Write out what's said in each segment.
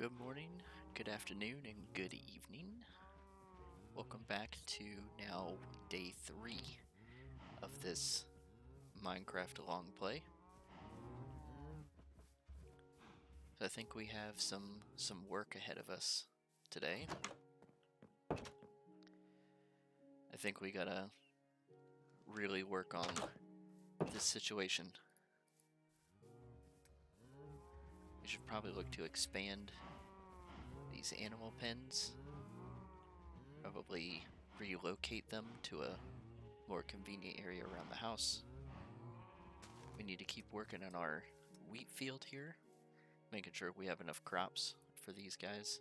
Good morning, good afternoon, and good evening. Welcome back to now day 3 of this Minecraft long play. So I think we have some work ahead of us today. I think we gotta really work on this situation. We should probably look to expand these animal pens. Probably relocate them to a more convenient area around the house. We need to keep working on our wheat field here, making sure we have enough crops for these guys.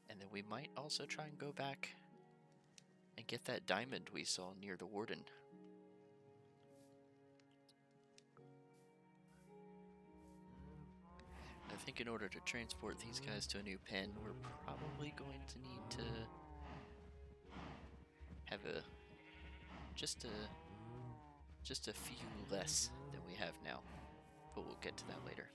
And then we might also try and go back and get that diamond we saw near the warden. I think in order to transport these guys to a new pen, we're probably going to need to have just a few less than we have now, but we'll get to that later.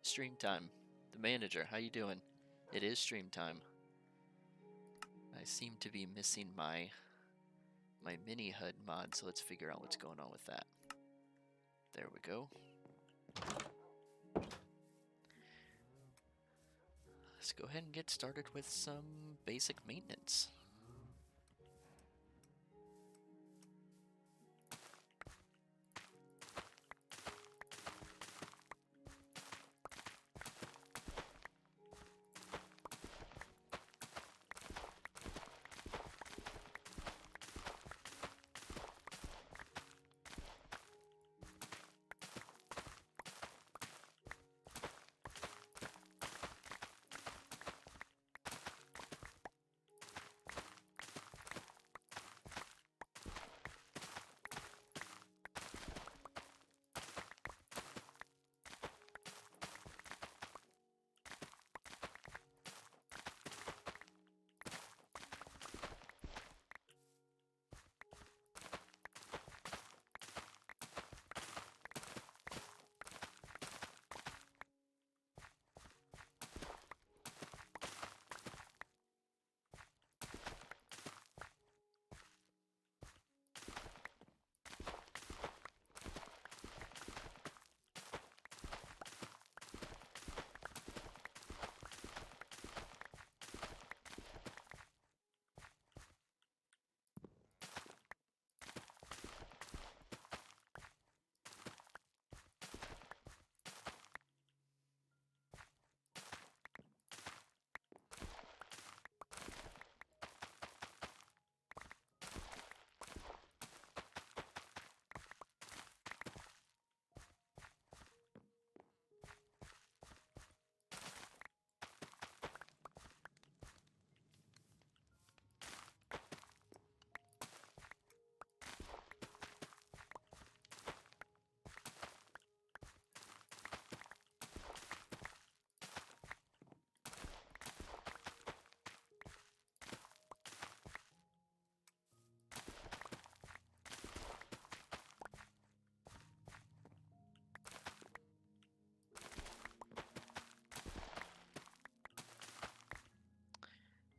Stream time. The manager, how you doing? It is stream time. I seem to be missing my mini HUD mod, so let's figure out what's going on with that. There we go. Let's go ahead and get started with some basic maintenance.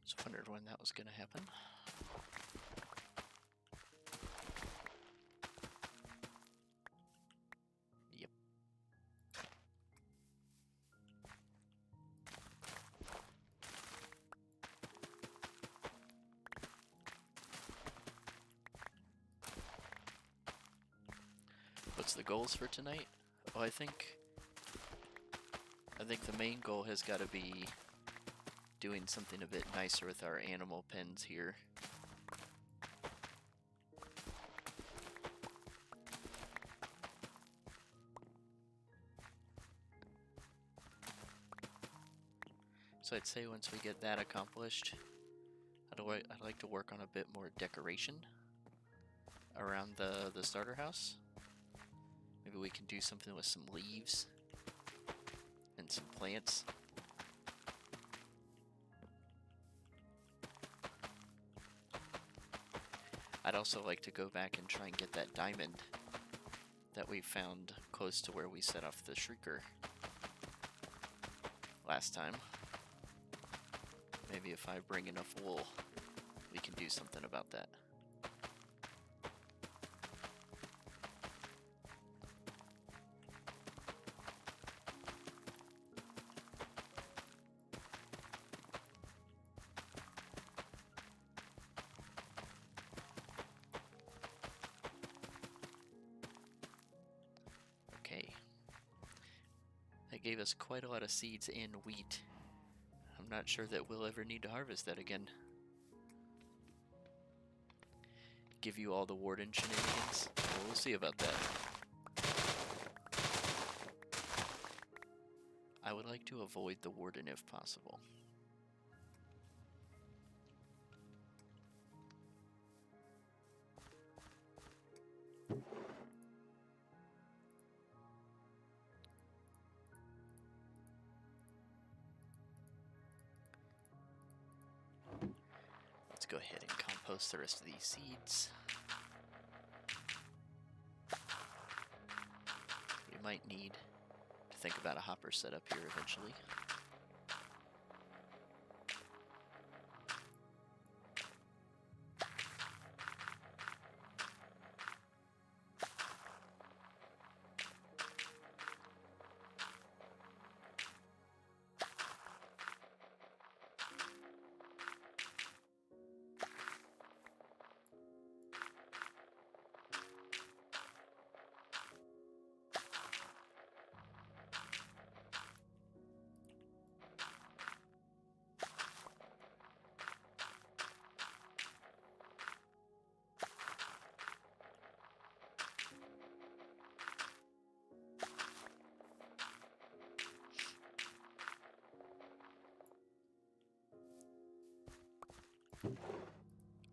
Just wondered when that was going to happen. Yep. What's the goals for tonight? Well, I think the main goal has got to be doing something a bit nicer with our animal pens here. So I'd say once we get that accomplished, I'd like to work on a bit more decoration around the starter house. Maybe we can do something with some leaves and some plants. I'd also like to go back and try and get that diamond that we found close to where we set off the Shrieker last time. Maybe if I bring enough wool, we can do something about that. Okay. That gave us quite a lot of seeds and wheat. I'm not sure that we'll ever need to harvest that again. Give you all the warden shenanigans? Well, we'll see about that. I would like to avoid the warden if possible. Let's go ahead and compost the rest of these seeds. We might need to think about a hopper setup here eventually.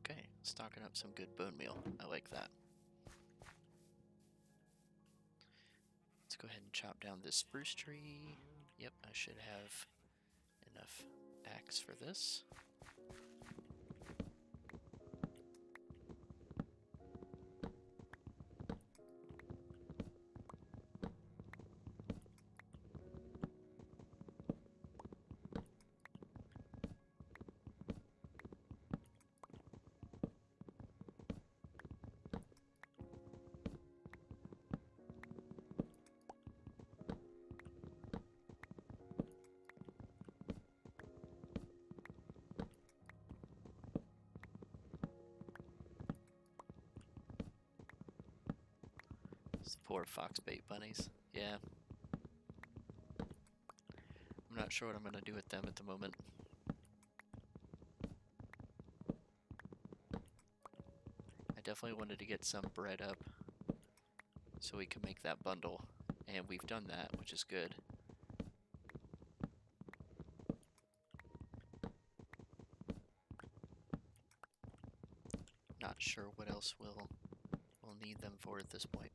Okay, stocking up some good bone meal. I like that. Let's go ahead and chop down this spruce tree. Yep, I should have enough axe for this. Poor foxbait bunnies. Yeah. I'm not sure what I'm gonna do with them at the moment. I definitely wanted to get some bread up so we can make that bundle, and we've done that, which is good. Not sure what else we'll need them for at this point.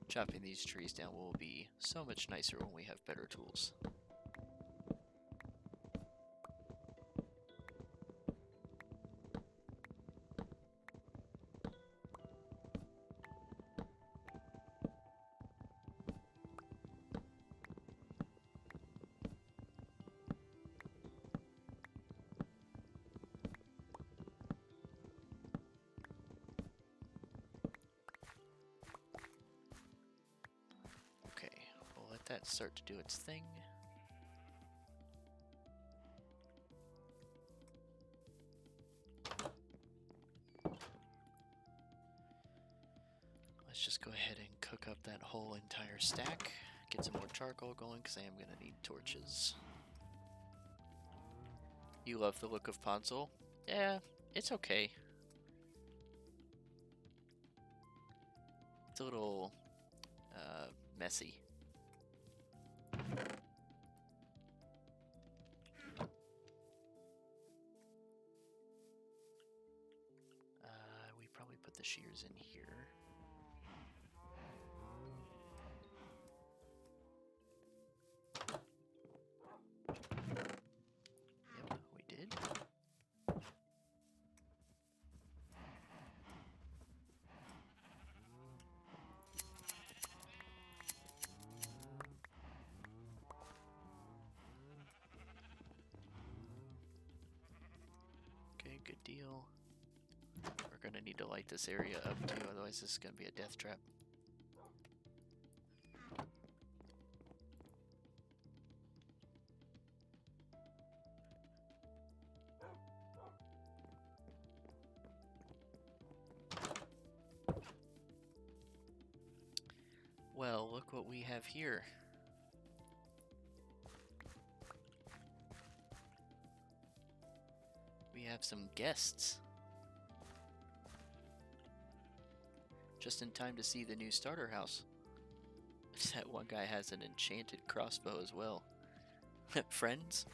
Chopping these trees down will be so much nicer when we have better tools. That start to do its thing. Let's just go ahead and cook up that whole entire stack. Get some more charcoal going because I am going to need torches. You love the look of Ponsel? Yeah, it's okay. It's a little messy. the shears in here. Yep, we did. Okay, good deal. We're gonna need to light this area up too, otherwise this is gonna be a death trap. Well, look what we have here. We have some guests. Just in time to see the new starter house. That one guy has an enchanted crossbow as well. Friends?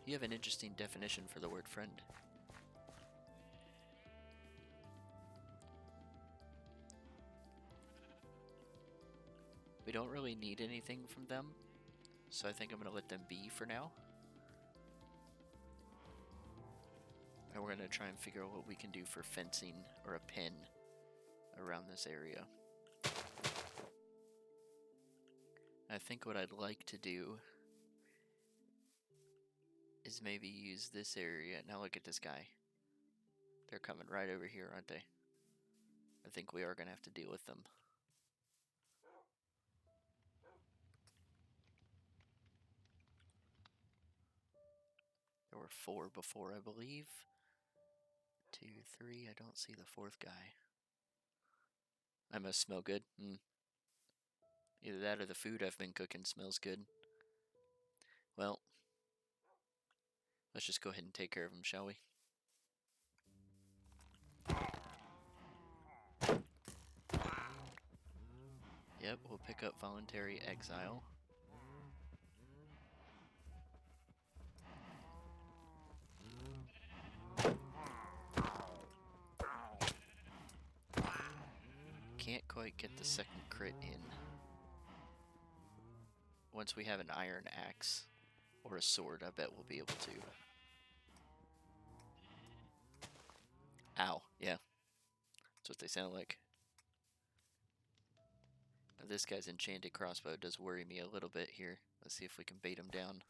You have an interesting definition for the word friend. We don't really need anything from them, so I think I'm going to let them be for now. And we're going to try and figure out what we can do for fencing or a pen around this area. I think what I'd like to do is maybe use this area. Now look at this guy. They're coming right over here, aren't they? I think we are going to have to deal with them. There were 4 before, I believe. 2, 3, I don't see the 4th guy. I must smell good. Either that or the food I've been cooking smells good. Well, let's just go ahead and take care of him, shall we? Yep, we'll pick up voluntary exile. Can't quite get the second crit in. Once we have an iron axe or a sword, I bet we'll be able to. Ow, yeah. That's what they sound like. Now, this guy's enchanted crossbow does worry me a little bit here. Let's see if we can bait him down.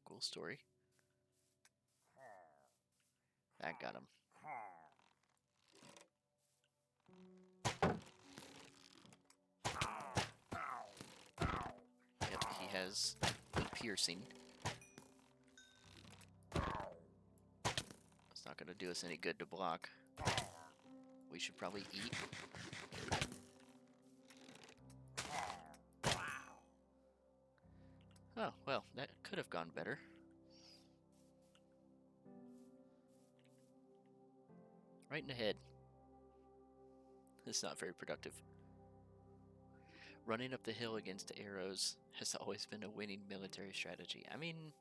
Cool story. That got him. Yep, he has piercing. It's not going to do us any good to block. We should probably eat. Oh, well, that could have gone better. Right in the head. It's not very productive. Running up the hill against arrows has always been a winning military strategy. I mean,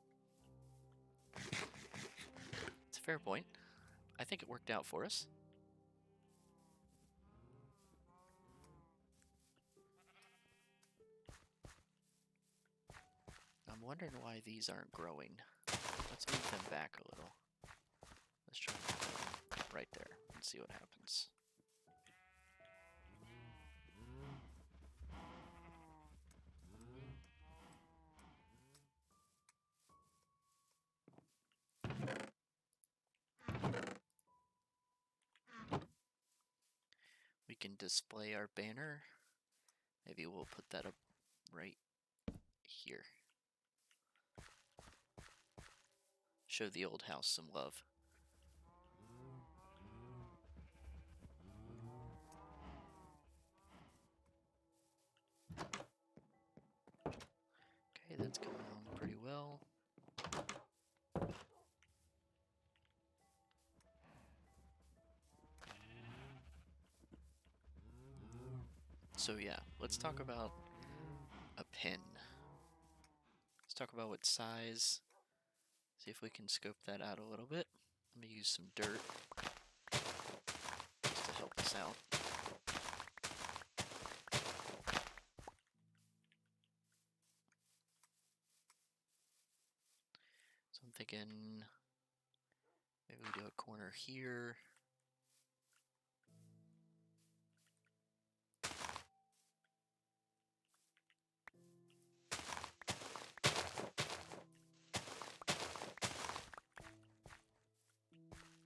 it's a fair point. I think it worked out for us. I'm wondering why these aren't growing. Let's move them back a little. Let's try right there and see what happens. We can display our banner. Maybe we'll put that up right here. Show the old house some love. Okay, that's coming along pretty well. So yeah, let's talk about a pin. Let's talk about what size. See if we can scope that out a little bit. Let me use some dirt just to help us out. So I'm thinking maybe we do a corner here.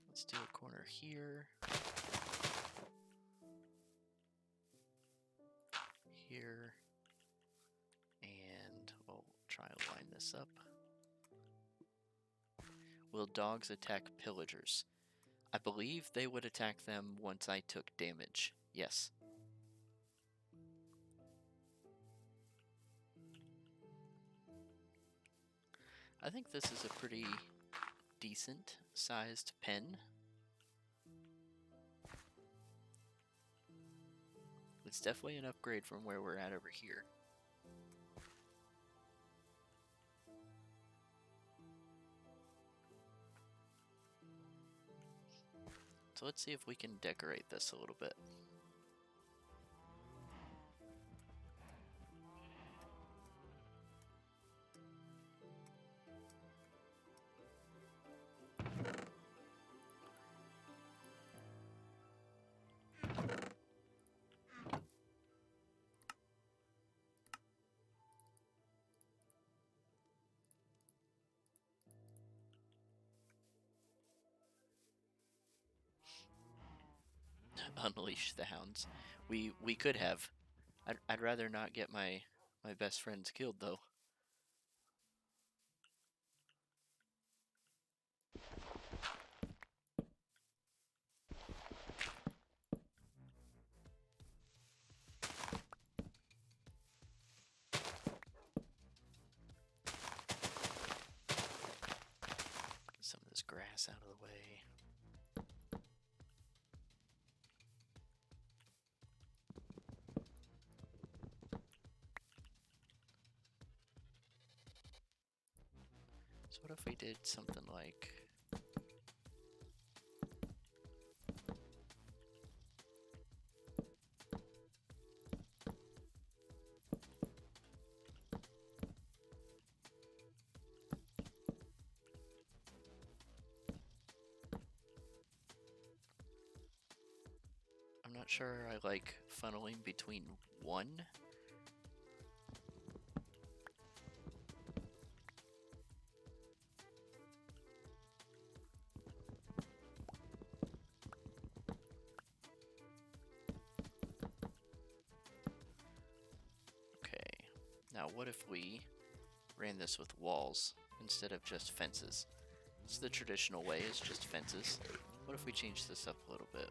Let's do a corner here. Here. And we'll try to line this up. Will dogs attack pillagers? I believe they would attack them once I took damage. Yes. I think this is a pretty decent sized pen. It's definitely an upgrade from where we're at over here. So let's see if we can decorate this a little bit. Unleash the hounds. We could have. I'd rather not get my best friends killed though. Get some of this grass out of the way. So what if we did something like... I'm not sure I like funneling between one. Now what if we ran this with walls instead of just fences? It's the traditional way, is just fences. What if we change this up a little bit?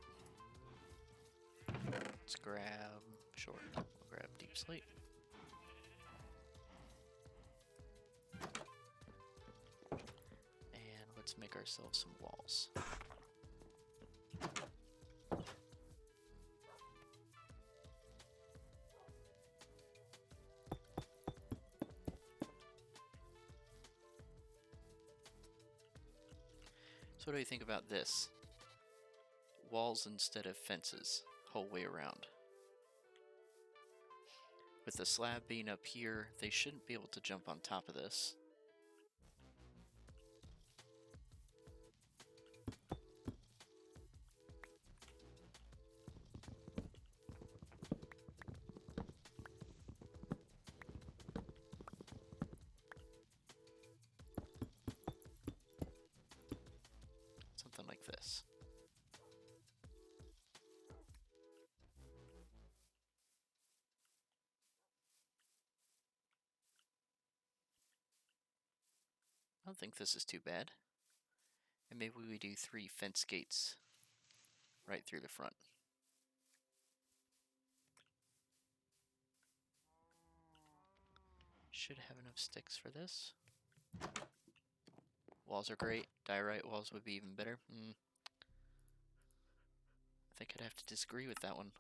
Let's grab, sure, we'll grab deep slate. And let's make ourselves some walls. So what do you think about this? Walls instead of fences, whole way around. With the slab being up here, they shouldn't be able to jump on top of this. Something like this. I don't think this is too bad. And maybe we do 3 fence gates right through the front. Should have enough sticks for this. Walls are great. Diorite walls would be even better. I think I'd have to disagree with that one.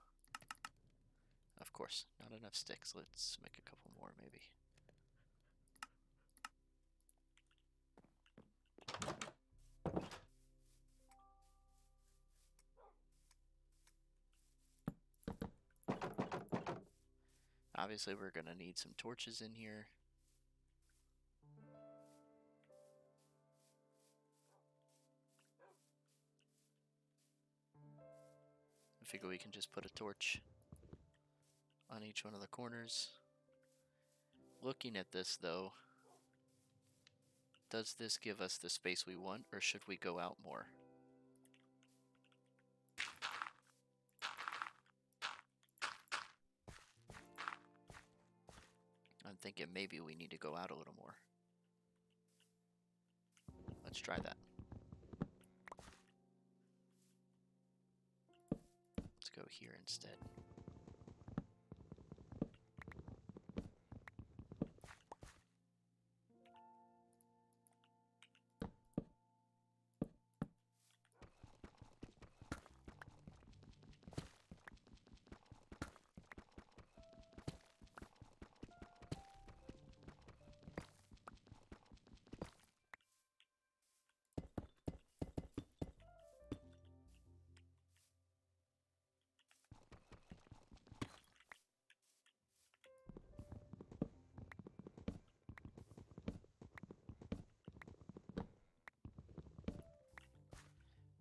Of course, not enough sticks. Let's make a couple more, maybe. Obviously, we're going to need some torches in here. I figure we can just put a torch on each one of the corners. Looking at this, though, does this give us the space we want, or should we go out more? I'm thinking maybe we need to go out a little more. Let's try that. Let's go here instead.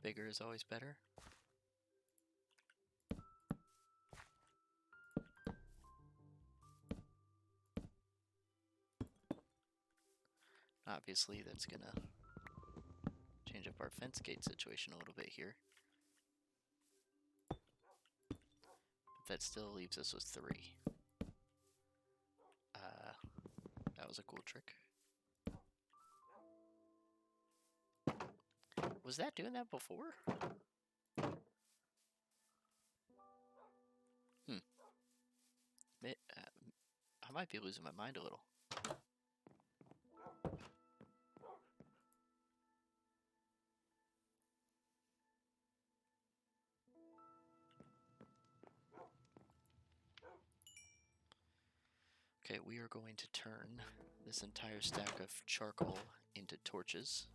Bigger is always better. Obviously, that's gonna change up our fence gate situation a little bit here. But that still leaves us with 3. That was a cool trick. Was that doing that before? I might be losing my mind a little. Okay, we are going to turn this entire stack of charcoal into torches.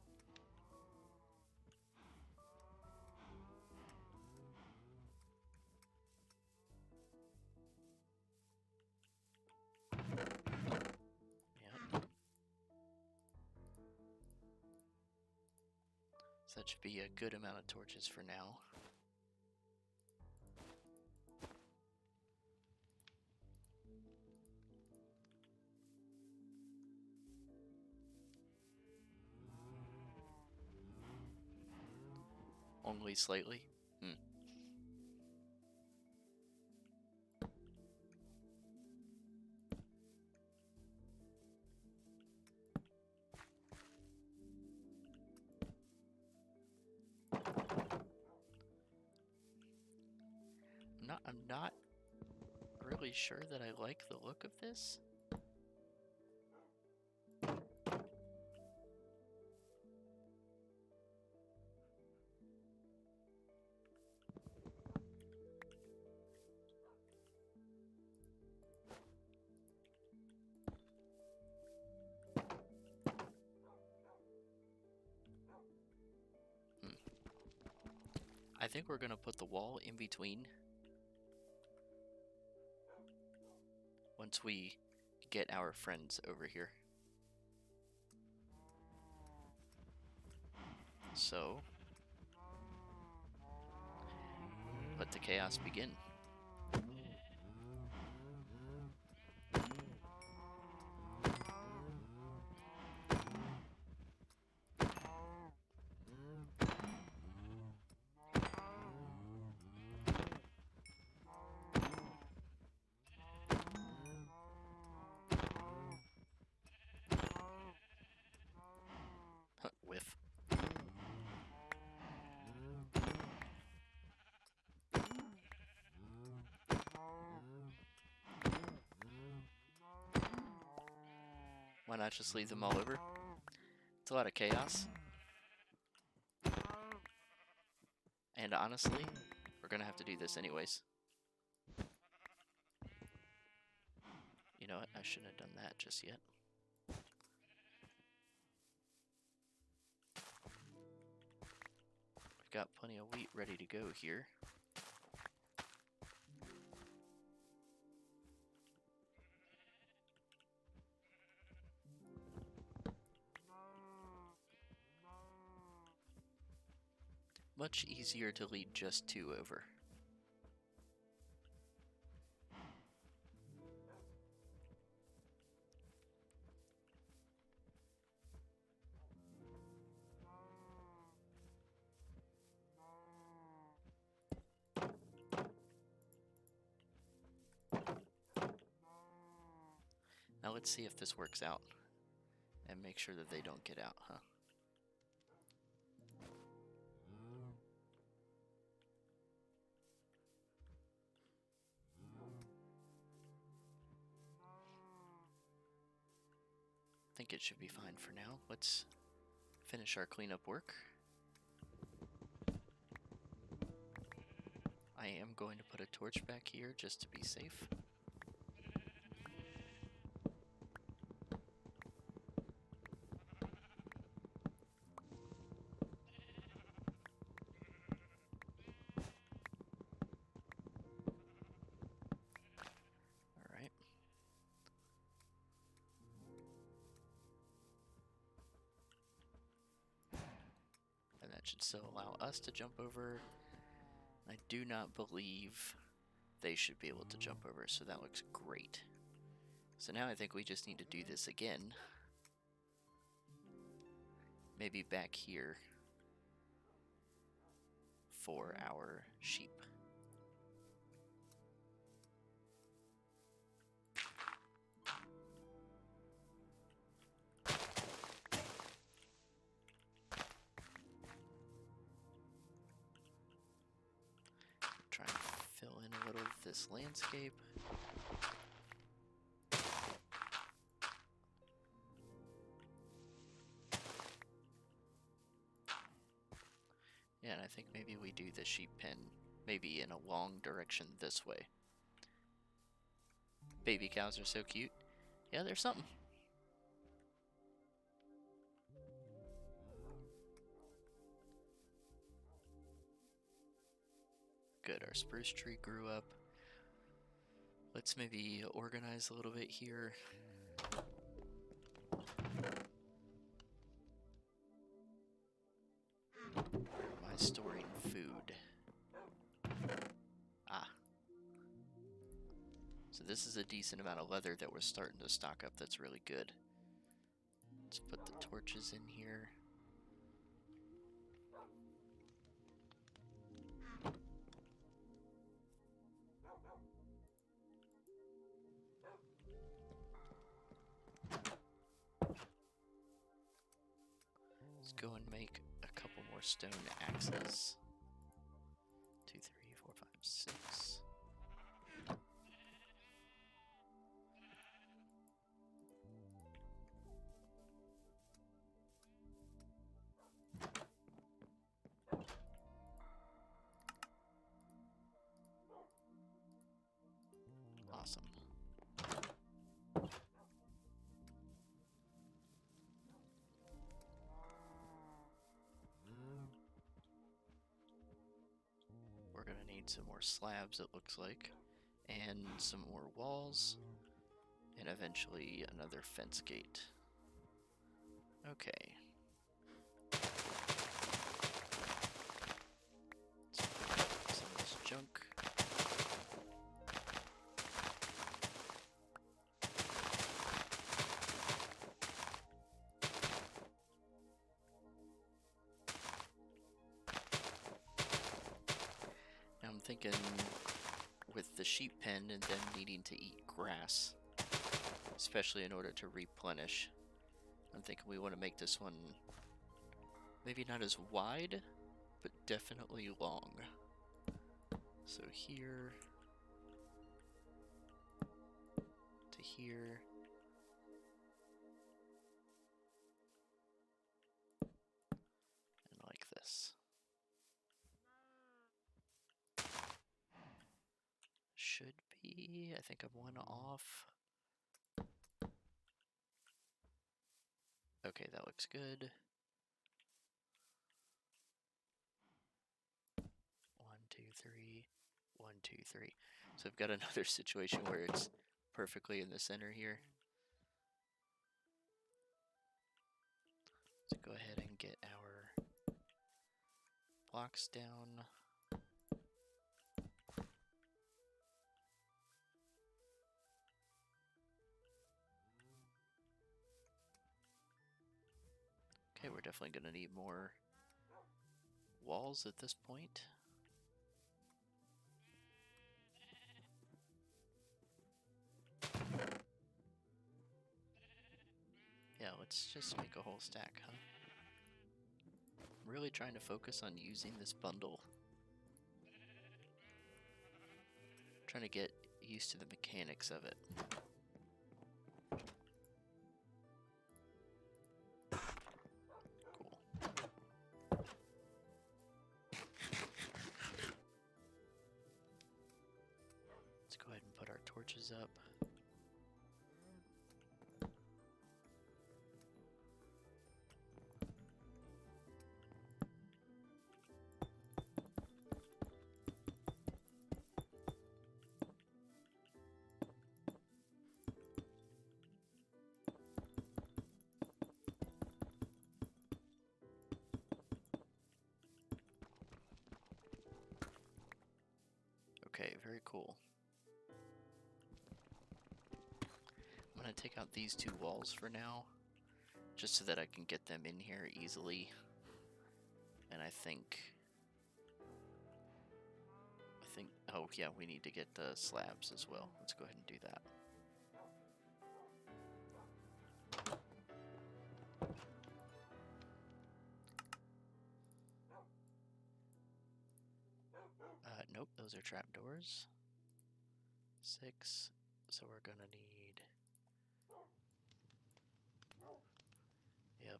Yep. So that should be a good amount of torches for now. Only slightly? I'm not really sure that I like the look of this. I think we're gonna put the wall in between once we get our friends over here. So, let the chaos begin. Whiff. Why not just leave them all over? It's a lot of chaos. And honestly, we're gonna have to do this anyways. You know what? I shouldn't have done that just yet. We've got plenty of wheat ready to go here. Much easier to lead just 2 over. Now let's see if this works out. And make sure that they don't get out, huh? I think it should be fine for now. Let's finish our cleanup work. I am going to put a torch back here just to be safe. Alright. And that should still allow us to jump over. I do not believe they should be able to jump over, so that looks great. So now I think we just need to do this again. Maybe back here for our sheep. Try and fill in a little of this landscape. Yeah, and I think maybe we do the sheep pen maybe in a long direction this way. Baby cows are so cute. Yeah, there's something. Good, our spruce tree grew up. Let's maybe organize a little bit here. Where am I storing food? Ah. So this is a decent amount of leather that we're starting to stock up. That's really good. Let's put the torches in here. Let's go and make a couple more stone axes. 2, 3, 4, 5, 6. Awesome. We're gonna need some more slabs, it looks like, and some more walls, and eventually another fence gate. Okay. Let's pick up some of this junk. Now I'm thinking with the sheep pen and them needing to eat grass, especially in order to replenish, I'm thinking we want to make this one maybe not as wide, but definitely long. So here to here. And like this. Should be, I think I'm one off. Okay, that looks good. 1, 2, 3. 1, 2, 3. So I've got another situation where it's perfectly in the center here. Let's go ahead and get our blocks down. Okay, we're definitely going to need more walls at this point. Yeah, let's just make a whole stack, huh? I'm really trying to focus on using this bundle. Trying to get used to the mechanics of it. Cool. Let's go ahead and put our torches up. Okay, very cool. I'm going to take out these two walls for now, just so that I can get them in here easily. And I think, oh yeah, we need to get the slabs as well. Let's go ahead and do that. Nope, those are trapdoors. 6, so we're gonna need... Yep.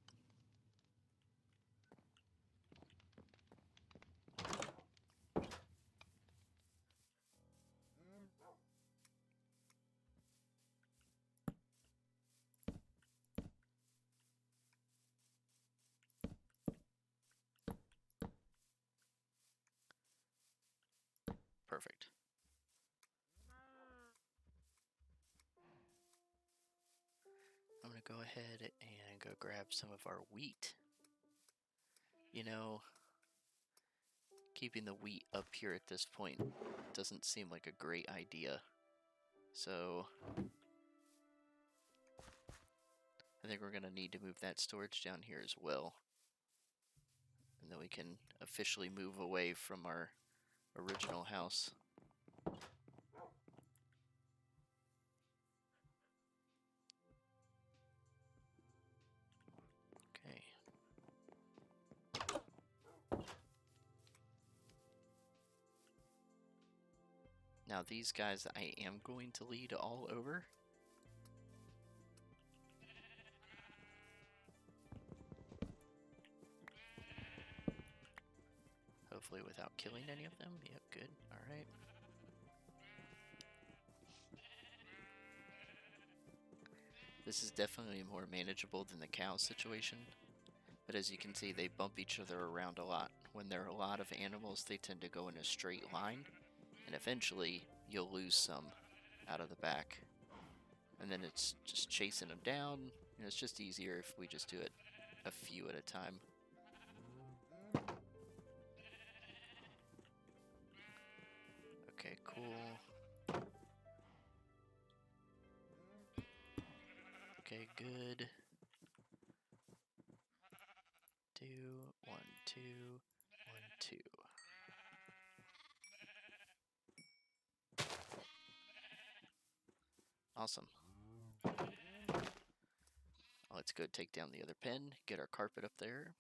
Perfect. I'm gonna go ahead and go grab some of our wheat. You know, keeping the wheat up here at this point doesn't seem like a great idea. So I think we're gonna need to move that storage down here as well. And then we can officially move away from our original house. Okay. Now these guys I am going to lead all over. Hopefully without killing any of them. Yep, good. Alright. This is definitely more manageable than the cow situation. But as you can see, they bump each other around a lot. When there are a lot of animals, they tend to go in a straight line. And eventually, you'll lose some out of the back. And then it's just chasing them down. You know, it's just easier if we just do it a few at a time. Okay, cool. Okay, good. 2, 1, 2, 1, 2. Awesome. Let's go take down the other pen, get our carpet up there.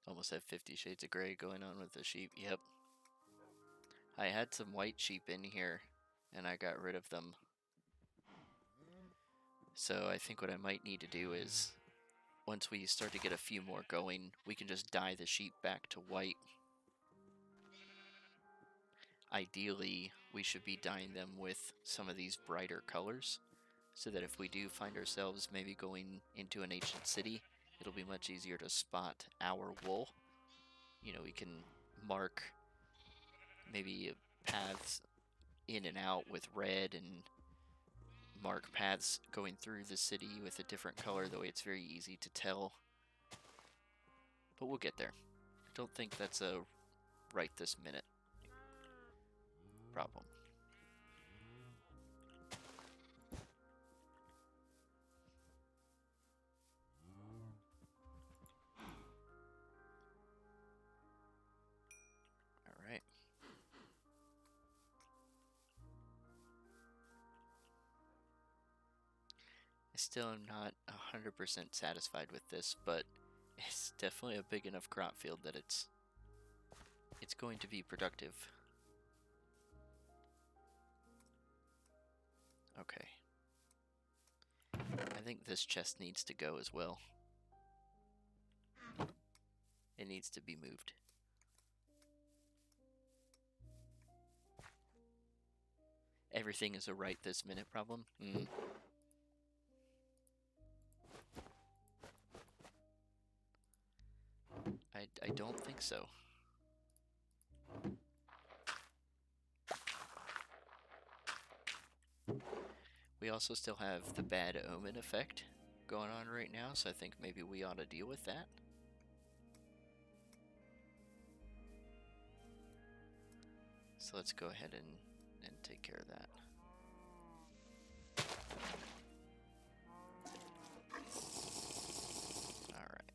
Almost have 50 Shades of Grey going on with the sheep. Yep. I had some white sheep in here, and I got rid of them. So I think what I might need to do is, once we start to get a few more going, we can just dye the sheep back to white. Ideally, we should be dyeing them with some of these brighter colors, so that if we do find ourselves maybe going into an ancient city, it'll be much easier to spot our wool. You know, we can mark maybe paths in and out with red, and mark paths going through the city with a different color, the way it's very easy to tell. But we'll get there. I don't think that's a right this minute problem. Alright. I still am not 100% satisfied with this, but it's definitely a big enough crop field that it's going to be productive. Okay. I think this chest needs to go as well. It needs to be moved. Everything is a right this minute problem? I don't think so. We also still have the bad Omen Effect going on right now, so I think maybe we ought to deal with that. So let's go ahead and take care of that. Alright.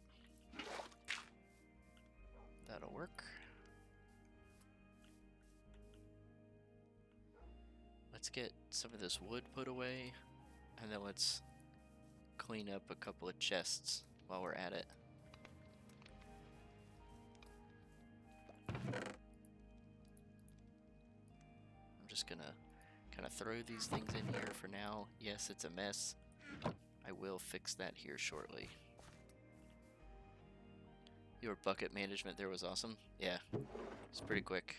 That'll work. Let's get some of this wood put away, and then let's clean up a couple of chests while we're at it. I'm just gonna kind of throw these things in here for now. Yes, it's a mess. I will fix that here shortly. Your bucket management there was awesome. Yeah, it's pretty quick.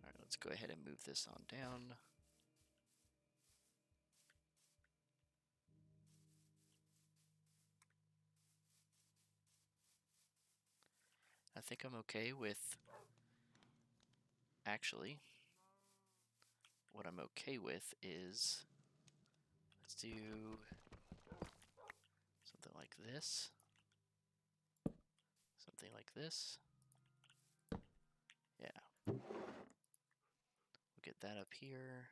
Alright, let's go ahead and move this on down. I think I'm okay with... Actually, what I'm okay with is... Let's do... something like this. Something like this. Yeah. We'll get that up here.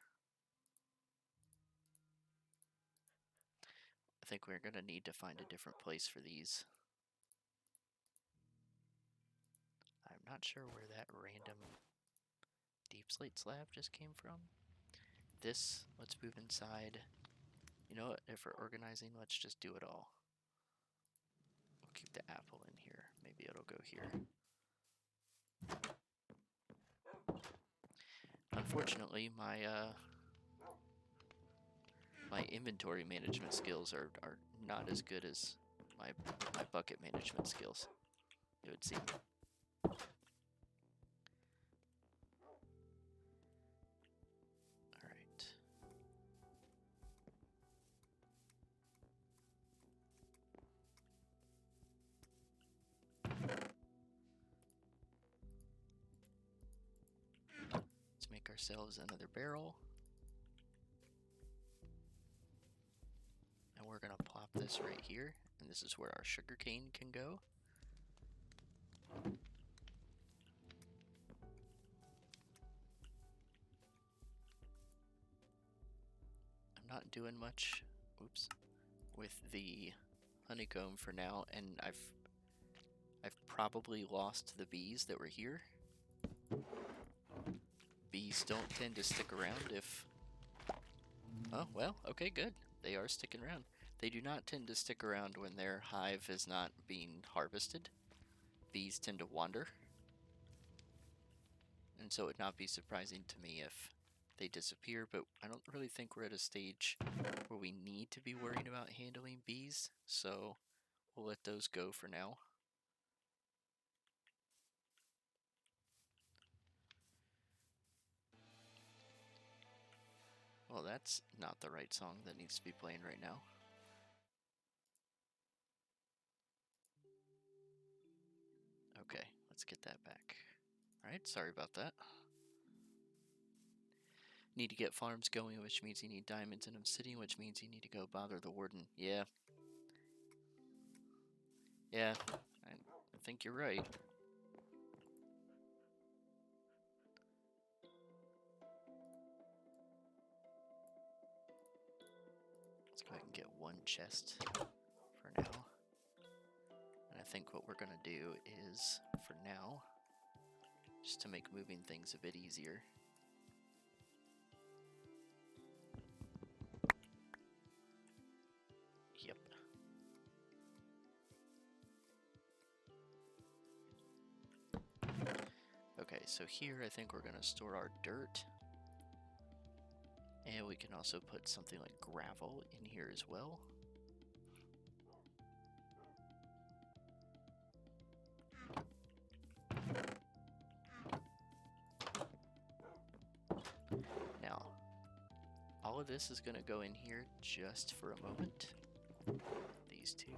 I think we're going to need to find a different place for these. I'm not sure where that random deep slate slab just came from. This, let's move inside. You know what, if we're organizing, let's just do it all. We'll keep the apple in here. Maybe it'll go here. Unfortunately, my inventory management skills are not as good as my bucket management skills, it would seem. Alright. Let's make ourselves another barrel. And we're going to plop this right here, and this is where our sugarcane can go. I'm not doing much, with the honeycomb for now, and I've probably lost the bees that were here. Bees don't tend to stick around if... Oh, well, okay, good. They are sticking around. They do not tend to stick around when their hive is not being harvested. Bees tend to wander. And so it would not be surprising to me if they disappear, but I don't really think we're at a stage where we need to be worrying about handling bees, so we'll let those go for now. Well, that's not the right song that needs to be playing right now. Okay, let's get that back. Alright, sorry about that. Need to get farms going, which means you need diamonds in Obsidian, which means you need to go bother the warden. Yeah. Yeah, I think you're right. Let's go ahead and get one chest for now. And I think what we're going to do is, for now, just to make moving things a bit easier, yep. Okay, so here I think we're going to store our dirt. And we can also put something like gravel in here as well. Now, all of this is going to go in here just for a moment. These two.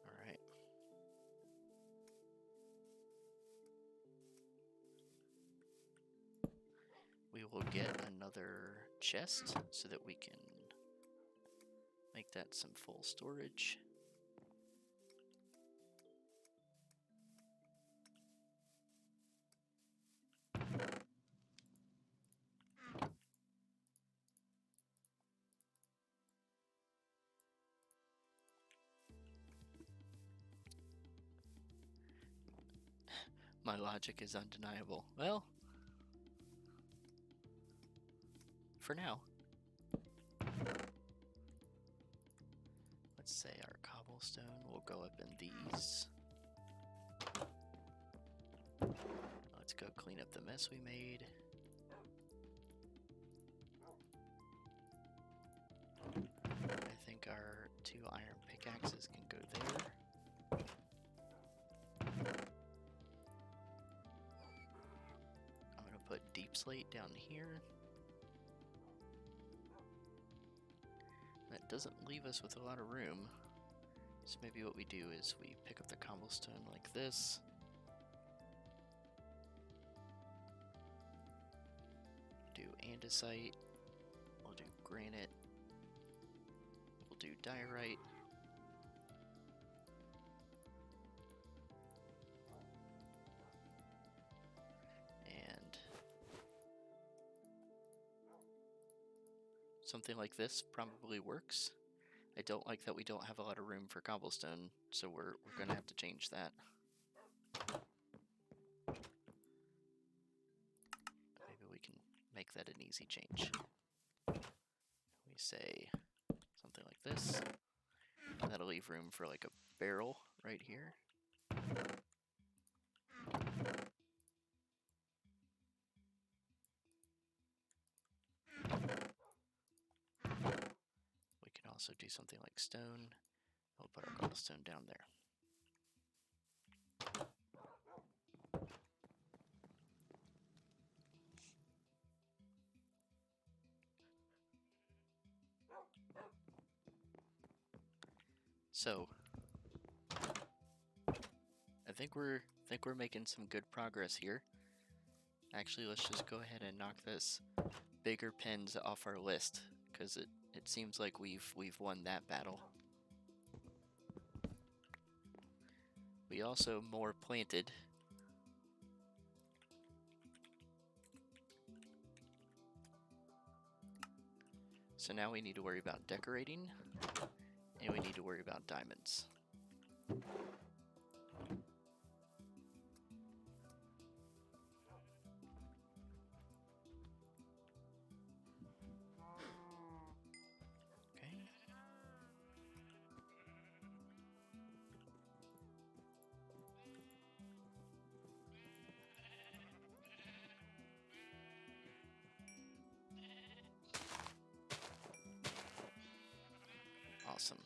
Alright. We will get another chest so that we can make that some full storage. My logic is undeniable. Well, for now. Let's say our cobblestone will go up in these. Let's go clean up the mess we made. I think our 2 iron pickaxes can go there. I'm going to put deep slate down here. That doesn't leave us with a lot of room. So maybe what we do is we pick up the cobblestone like this. Do andesite. We'll do granite. We'll do diorite. And something like this probably works. I don't like that we don't have a lot of room for cobblestone, so we're gonna have to change that. Maybe we can make that an easy change. We say something like this. That'll leave room for like a barrel right here. We can also do something like stone. We'll put our cobblestone down there. So, I think we're making some good progress here. Actually, let's just go ahead and knock this bigger pens off our list, because it seems like we've won that battle. We also more planted. So now we need to worry about decorating, and we need to worry about diamonds. Okay. Awesome.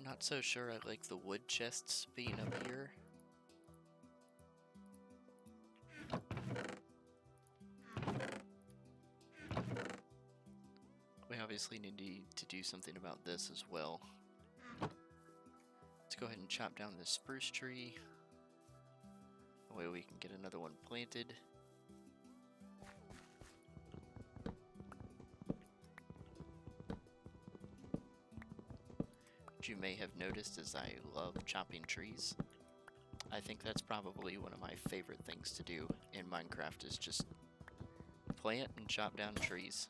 Not so sure I like the wood chests being up here. We obviously need to do something about this as well. Let's go ahead and chop down this spruce tree. That way we can get another one planted. What you may have noticed is I love chopping trees. I think that's probably one of my favorite things to do in Minecraft is just plant and chop down trees.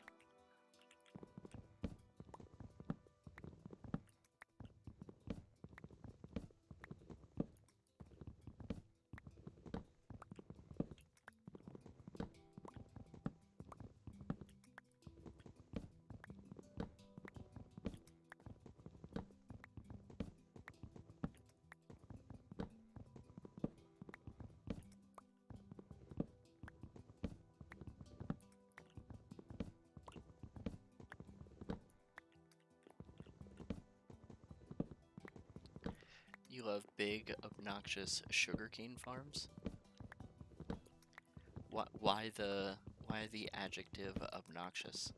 You love big, obnoxious sugarcane farms? Why the adjective obnoxious?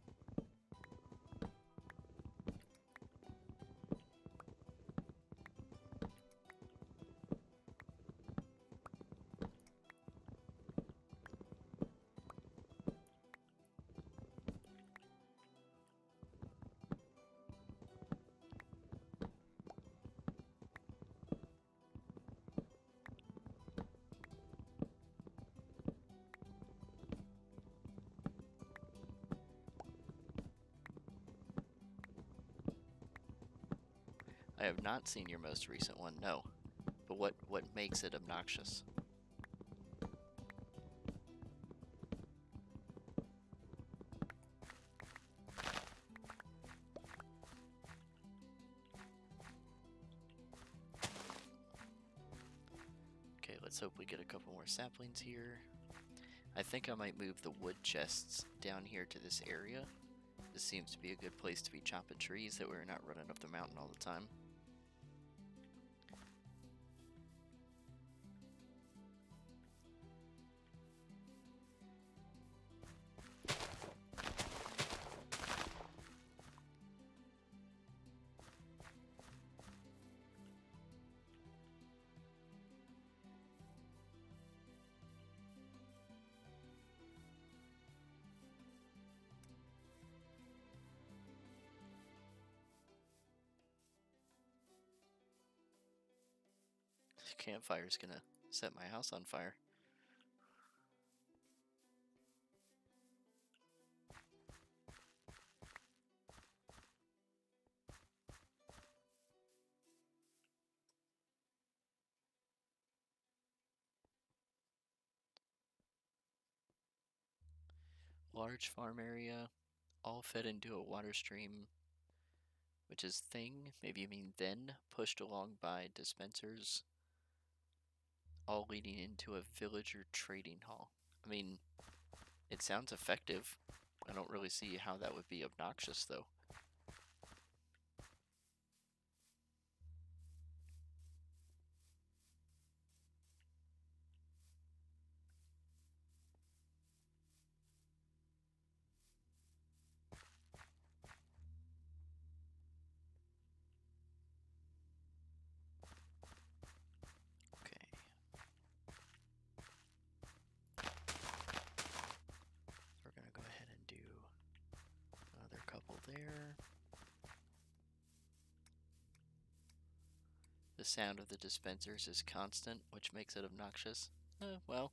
I have not seen your most recent one, no. But what makes it obnoxious? Okay, let's hope we get a couple more saplings here. I think I might move the wood chests down here to this area. This seems to be a good place to be chopping trees that we're not running up the mountain all the time. Campfire's gonna set my house on fire. Large farm area, all fed into a water stream, which is thing, maybe you mean then, pushed along by dispensers, all leading into a villager trading hall. I mean, it sounds effective. I don't really see how that would be obnoxious, though. Okay. We're gonna go ahead and do another couple there. The sound of the dispensers is constant, which makes it obnoxious. Well.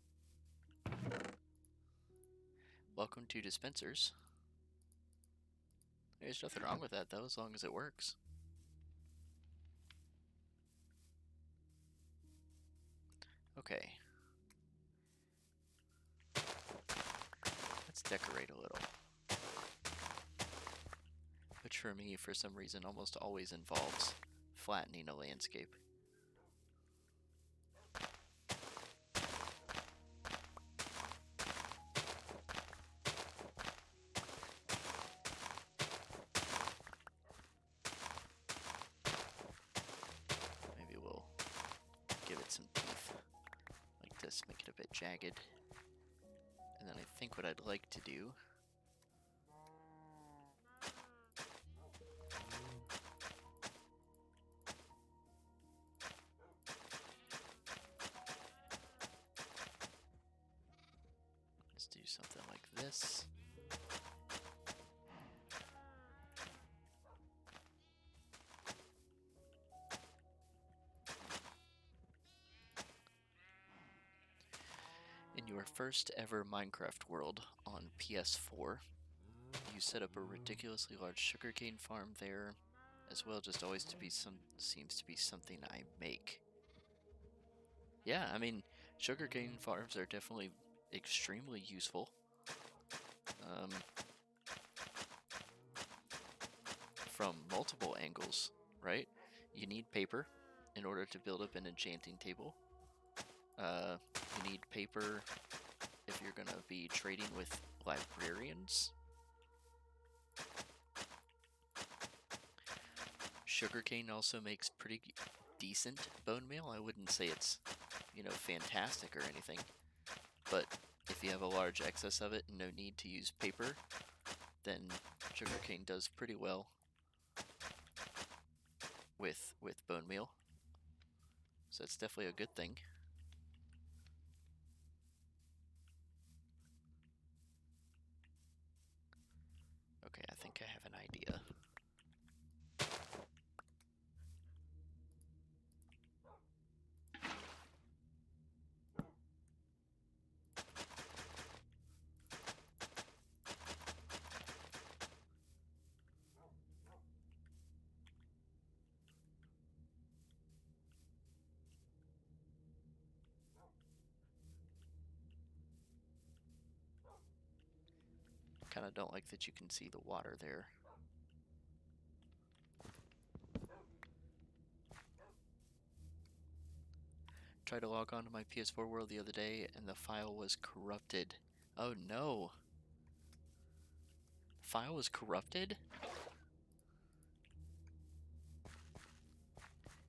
Welcome to dispensers. There's nothing wrong with that, though, as long as it works. Okay. Let's decorate a little. which for me, for some reason, almost always involves flattening a landscape. Maybe we'll give it some teeth like this, make it a bit jagged. And then I think what I'd like to do is do something like this. In your first ever Minecraft world on PS4, you set up a ridiculously large sugarcane farm there, as well. Just always to be seems to be something I make. Yeah, I mean, sugarcane farms are definitely extremely useful. From multiple angles, right? You need paper in order to build up an enchanting table. You need paper if you're gonna be trading with librarians. Sugarcane also makes pretty decent bone meal. I wouldn't say it's, you know, fantastic or anything, but if you have a large excess of it and no need to use paper, then sugarcane does pretty well with bone meal. So it's definitely a good thing. Okay, I think I have an idea. Kind of don't like that you can see the water there. Tried to log on to my PS4 world the other day and the file was corrupted. Oh no. The file was corrupted?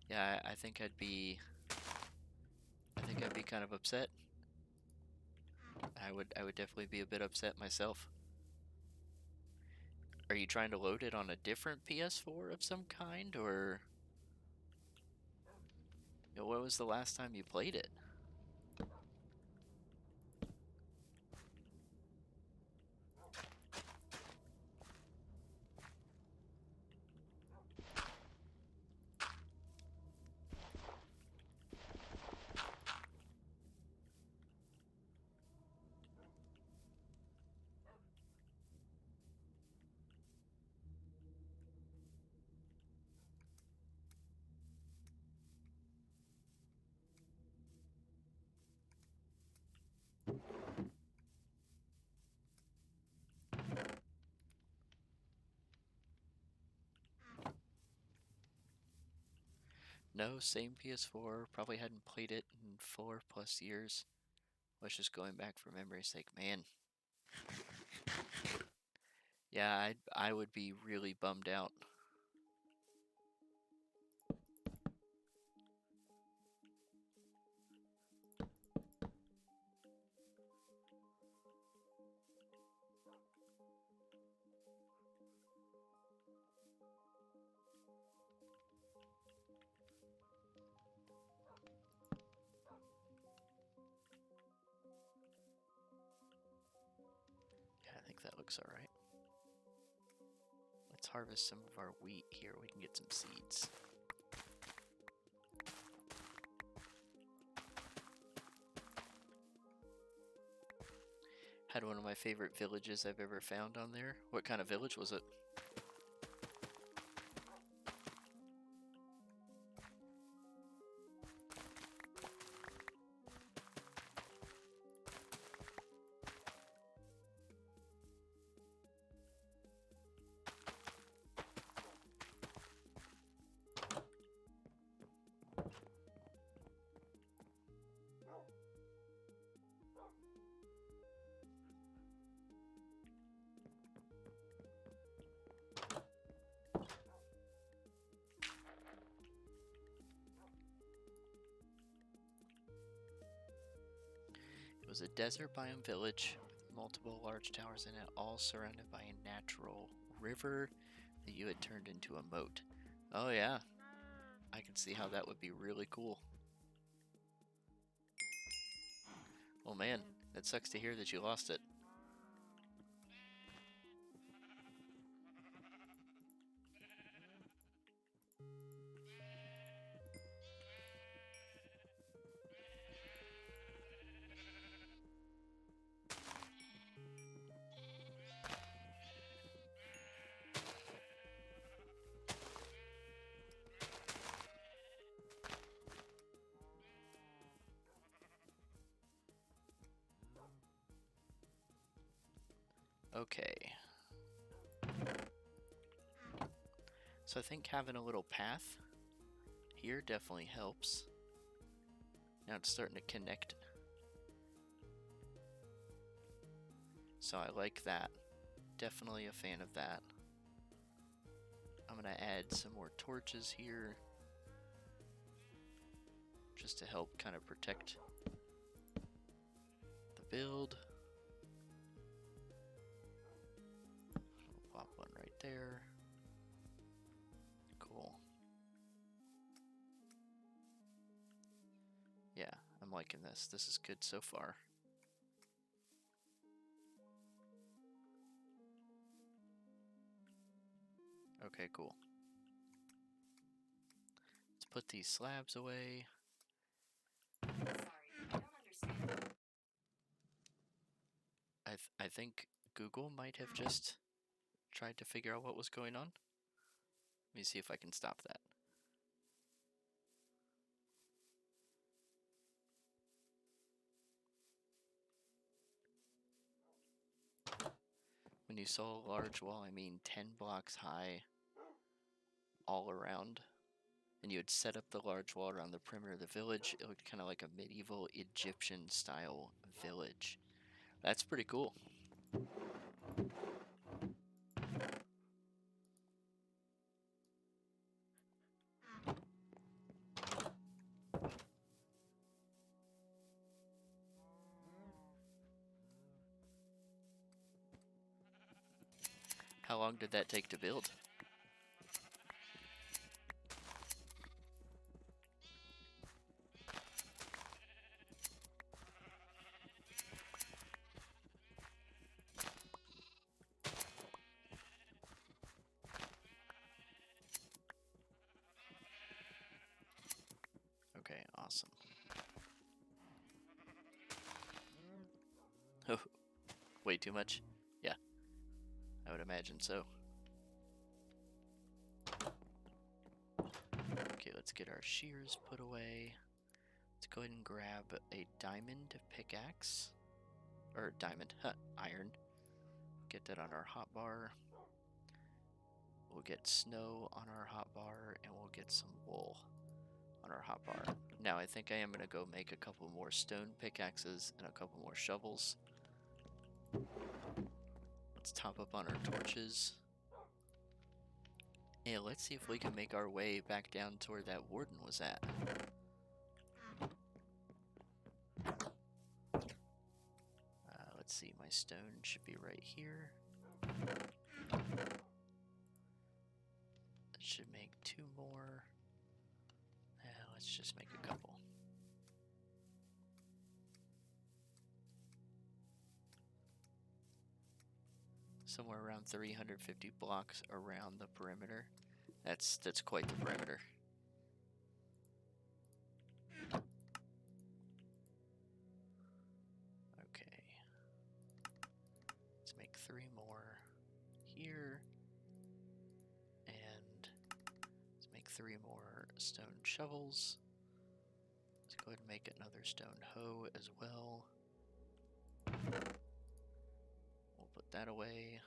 Yeah, I think I'd be kind of upset. I would definitely be a bit upset myself. Are you trying to load it on a different PS4 of some kind, or you know, when was the last time you played it? No, same PS4. Probably hadn't played it in 4+ years. Was just going back for memory's sake, man. Yeah, I would be really bummed out. Yeah, I think that looks alright. Let's harvest some of our wheat here. We can get some seeds. Had one of my favorite villages I've ever found on there. What kind of village was it? was a desert biome village with multiple large towers in it, all surrounded by a natural river that you had turned into a moat. Oh yeah, I can see how that would be really cool. Oh man, that sucks to hear that you lost it. Okay. So I think having a little path here definitely helps. Now it's starting to connect. So I like that. Definitely a fan of that. I'm gonna add some more torches here, just to help kind of protect the build. I'll pop one right there. Cool. Yeah, I'm liking this. This is good so far. Okay, cool. Let's put these slabs away. Sorry, I don't understand. I think Google might have just tried to figure out what was going on. Let me see if I can stop that. When you saw a large wall, I mean 10 blocks high all around. And you had set up the large wall around the perimeter of the village. It looked kind of like a medieval Egyptian style village. That's pretty cool. How long did that take to build? Okay, awesome. Oh, way too much? Yeah, I would imagine so. Okay, let's get our shears put away. Let's go ahead and grab a diamond pickaxe. Or diamond, iron. Get that on our hotbar. We'll get snow on our hotbar, and we'll get some wool on our hotbar. Now I think I am going to go make a couple more stone pickaxes and a couple more shovels. Let's top up on our torches. And let's see if we can make our way back down to where that warden was at. Let's see, my stone should be right here. That should make 2 more. Let's just make a couple. Somewhere around 350 blocks around the perimeter. That's quite the perimeter. Okay. Let's make 3 more here. And let's make 3 more stone shovels. Let's go ahead and make another stone hoe as well. We'll put that away.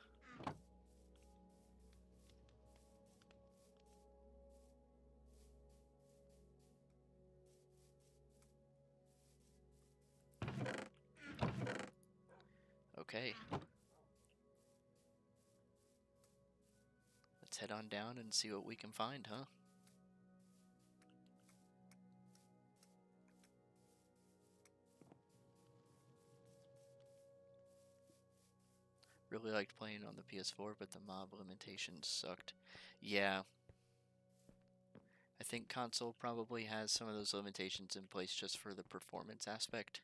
Okay. Let's head on down and see what we can find, huh? Really liked playing on the PS4, but the mob limitations sucked. Yeah. I think console probably has some of those limitations in place just for the performance aspect.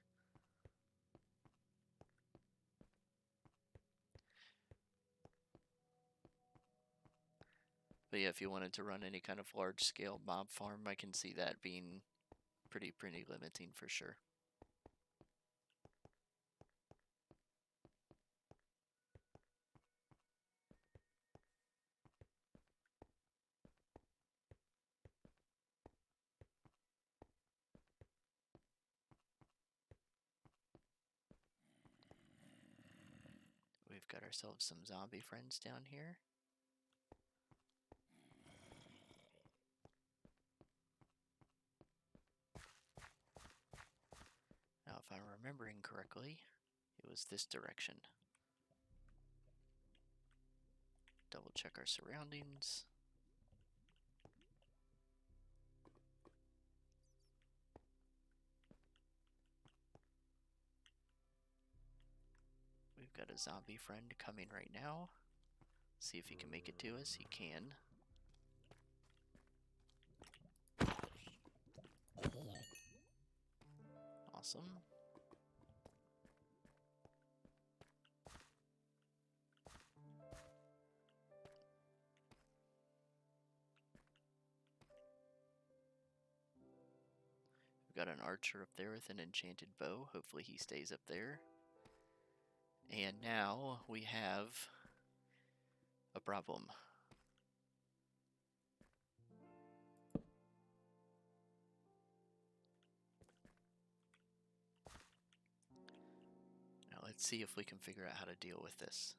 But yeah, if you wanted to run any kind of large-scale mob farm, I can see that being pretty limiting for sure. We've got ourselves some zombie friends down here. Now, if I'm remembering correctly, it was this direction. Double check our surroundings. We've got a zombie friend coming right now. See if he can make it to us. He can. Awesome. We've got an archer up there with an enchanted bow. Hopefully he stays up there. And now we have a problem. Now let's see if we can figure out how to deal with this.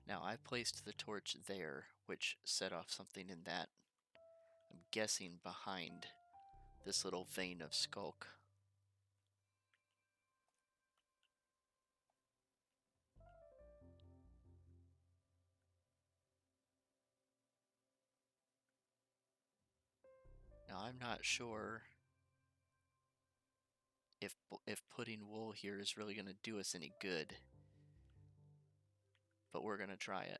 Now I placed the torch there, which set off something in that, I'm guessing, behind this little vein of Skulk. Now I'm not sure if putting wool here is really going to do us any good, but we're going to try it.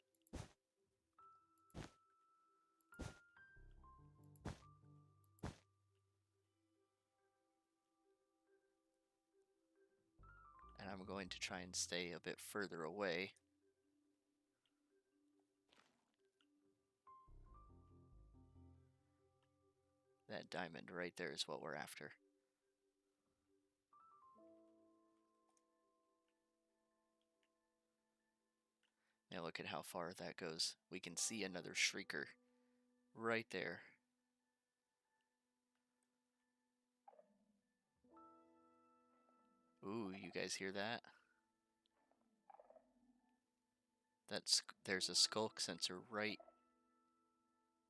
And I'm going to try and stay a bit further away. That diamond right there is what we're after. Now look at how far that goes. We can see another shrieker right there. Ooh, you guys hear that? There's a Skulk sensor right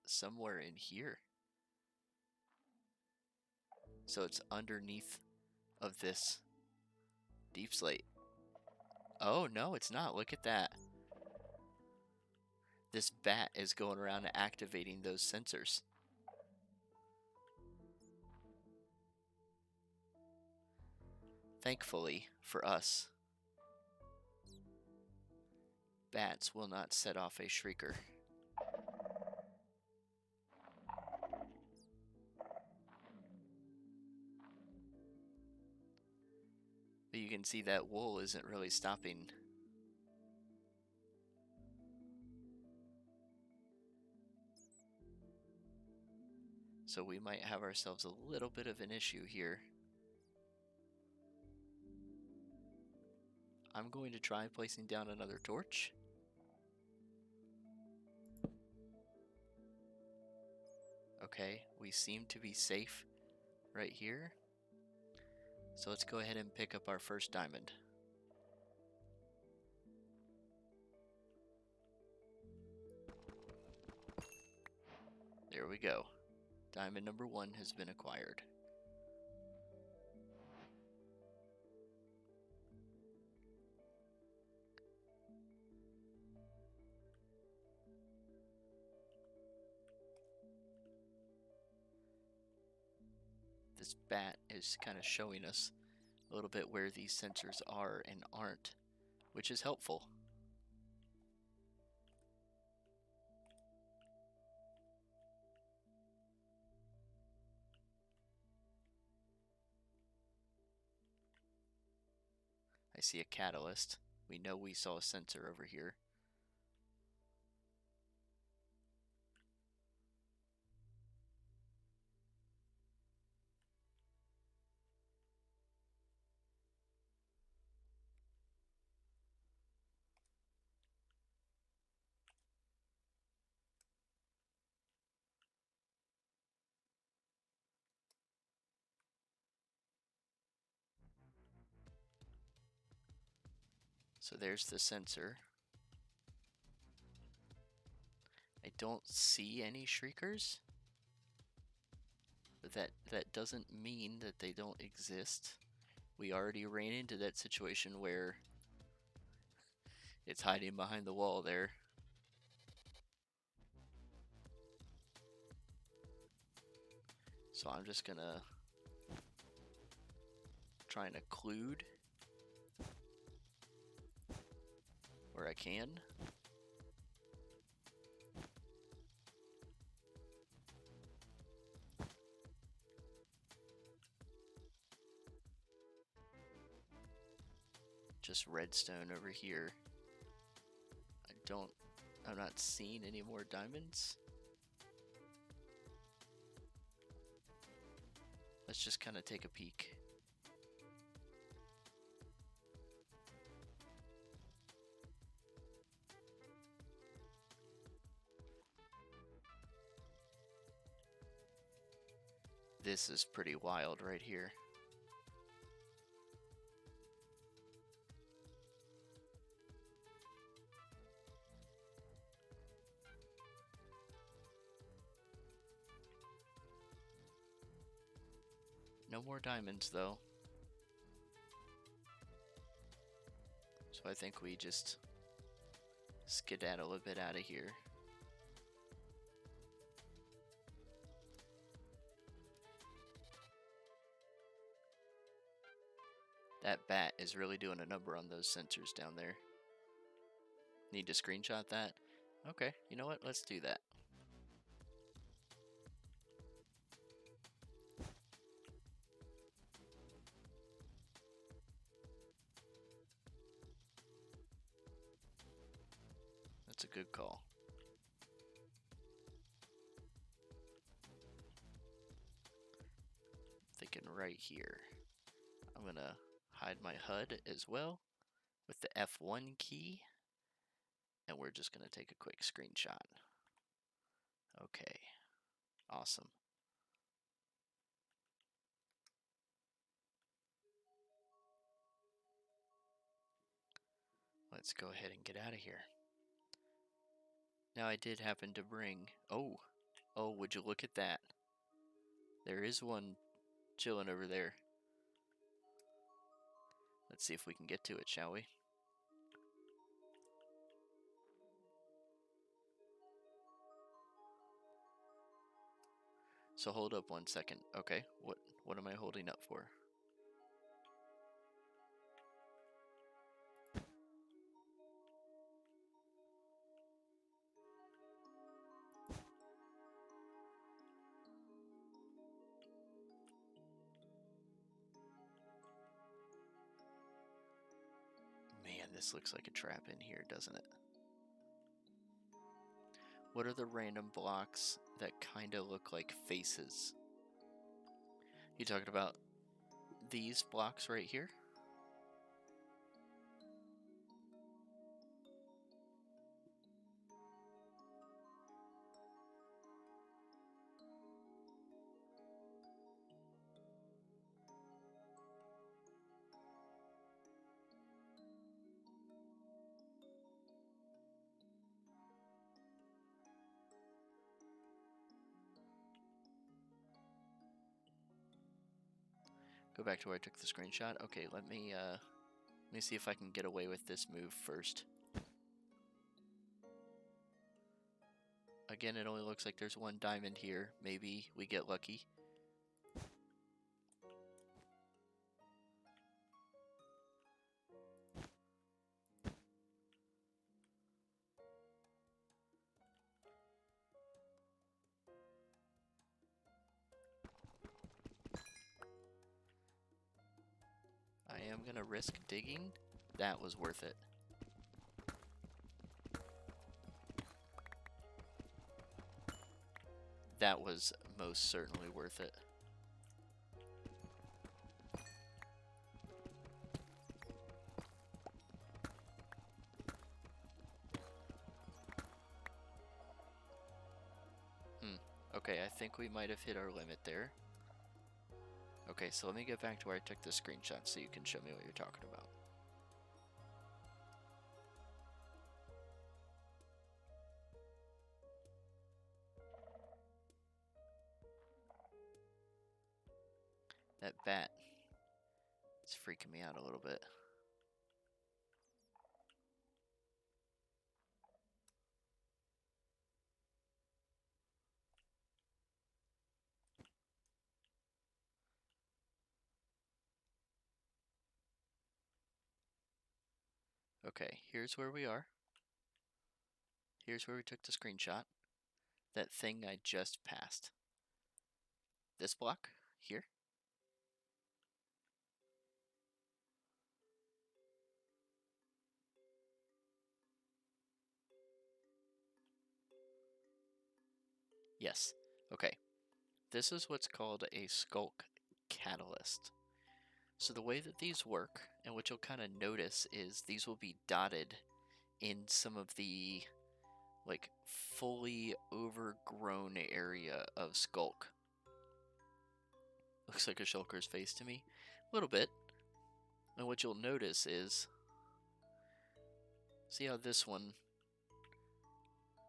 somewhere in here. So it's underneath of this deep slate. Oh, no, it's not. Look at that. This bat is going around and activating those sensors. Thankfully for us, bats will not set off a shrieker. But you can see that wool isn't really stopping. So we might have ourselves a little bit of an issue here. I'm going to try placing down another torch. Okay, we seem to be safe right here. So let's go ahead and pick up our first diamond. There we go. Diamond number 1 has been acquired. this bat is kind of showing us a little bit where these sensors are and aren't, which is helpful. I see a catalyst. We know we saw a sensor over here. So there's the sensor. I don't see any shriekers, but that doesn't mean that they don't exist. We already ran into that situation where it's hiding behind the wall there. So I'm just gonna try and occlude where I can. Just redstone over here. I'm not seeing any more diamonds. Let's just kind of take a peek. This is pretty wild right here. No more diamonds though. So I think we just skedaddle a bit out of here. That bat is really doing a number on those sensors down there. Need to screenshot that? Okay, you know what? Let's do that. That's a good call. Thinking right here. I'm gonna hide my HUD as well with the F1 key. And we're just gonna take a quick screenshot. Okay, awesome. Let's go ahead and get out of here. Now I did happen to bring, oh, would you look at that? There is one chilling over there. Let's see if we can get to it, shall we? So hold up 1 second. Okay, what am I holding up for? Man, this looks like a trap in here, doesn't it? What are the random blocks that kind of look like faces? You talking about these blocks right here? Go back to where I took the screenshot. Okay, let me see if I can get away with this move first. Again, it only looks like there's one diamond here. Maybe we get lucky. I'm gonna risk digging, that was worth it. That was most certainly worth it. Okay, I think we might have hit our limit there. Okay, so let me get back to where I took the screenshot so you can show me what you're talking about. That bat is freaking me out a little bit. Okay, here's where we are. Here's where we took the screenshot. That thing I just passed. This block here. Yes. Okay. This is what's called a Skulk Catalyst. So the way that these work, and what you'll kind of notice, is these will be dotted in some of the like fully overgrown area of Skulk. Looks like a shulker's face to me. A little bit. And what you'll notice is, see how this one,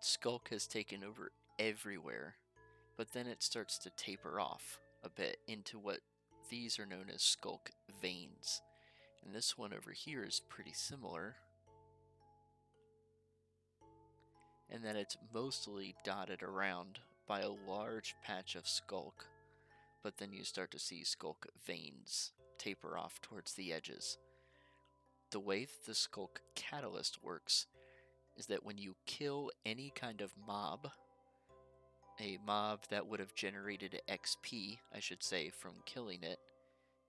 Skulk has taken over everywhere, but then it starts to taper off a bit into what these are known as Skulk Veins. And this one over here is pretty similar. And then it's mostly dotted around by a large patch of Skulk, but then you start to see Skulk Veins taper off towards the edges. The way that the Skulk Catalyst works is that when you kill any kind of mob, a mob that would have generated XP, I should say, from killing it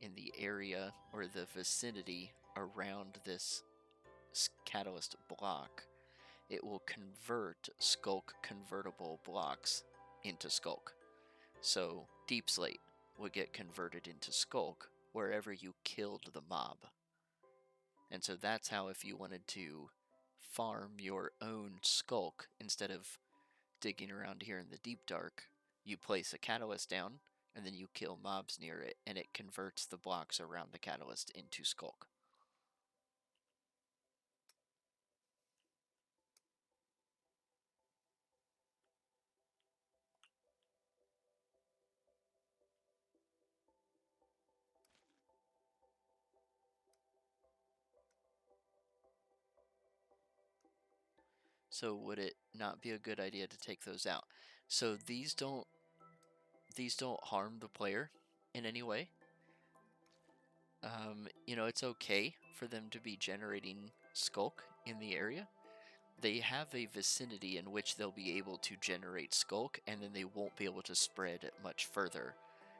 in the area or the vicinity around this catalyst block, it will convert Skulk convertible blocks into Skulk. So Deep Slate would get converted into Skulk wherever you killed the mob. And so that's how, if you wanted to farm your own Skulk, instead of digging around here in the deep dark, you place a catalyst down, and then you kill mobs near it, and it converts the blocks around the catalyst into Skulk. So would it not be a good idea to take those out? So these don't harm the player in any way. You know, it's okay for them to be generating Skulk in the area. They have a vicinity in which they'll be able to generate Skulk, and then they won't be able to spread much further.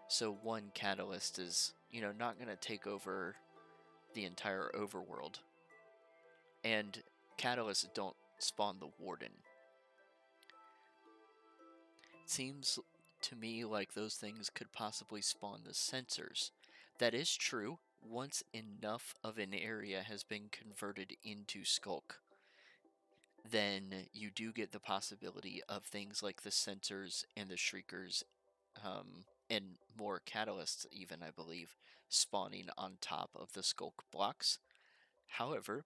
So one catalyst is, you know, not going to take over the entire overworld. And catalysts don't spawn the warden. It seems to me like those things could possibly spawn the sensors. That is true once enough of an area has been converted into Skulk. Then you do get the possibility of things like the sensors and the shriekers, and more catalysts even, I believe, spawning on top of the Skulk blocks. However,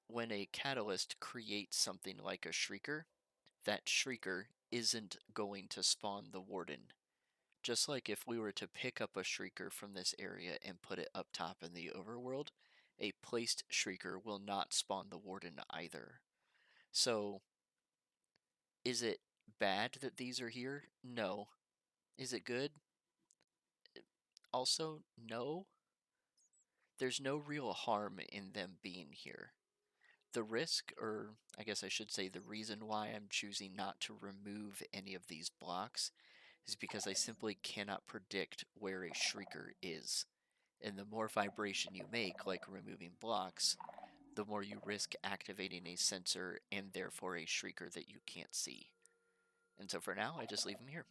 when a catalyst creates something like a shrieker, that shrieker isn't going to spawn the warden. Just like if we were to pick up a shrieker from this area and put it up top in the overworld, a placed shrieker will not spawn the warden either. So, is it bad that these are here? No. Is it good? Also, no. There's no real harm in them being here. The risk, or I guess I should say the reason why I'm choosing not to remove any of these blocks, is because I simply cannot predict where a shrieker is. And the more vibration you make, like removing blocks, the more you risk activating a sensor and therefore a shrieker that you can't see. And so for now, I just leave them here.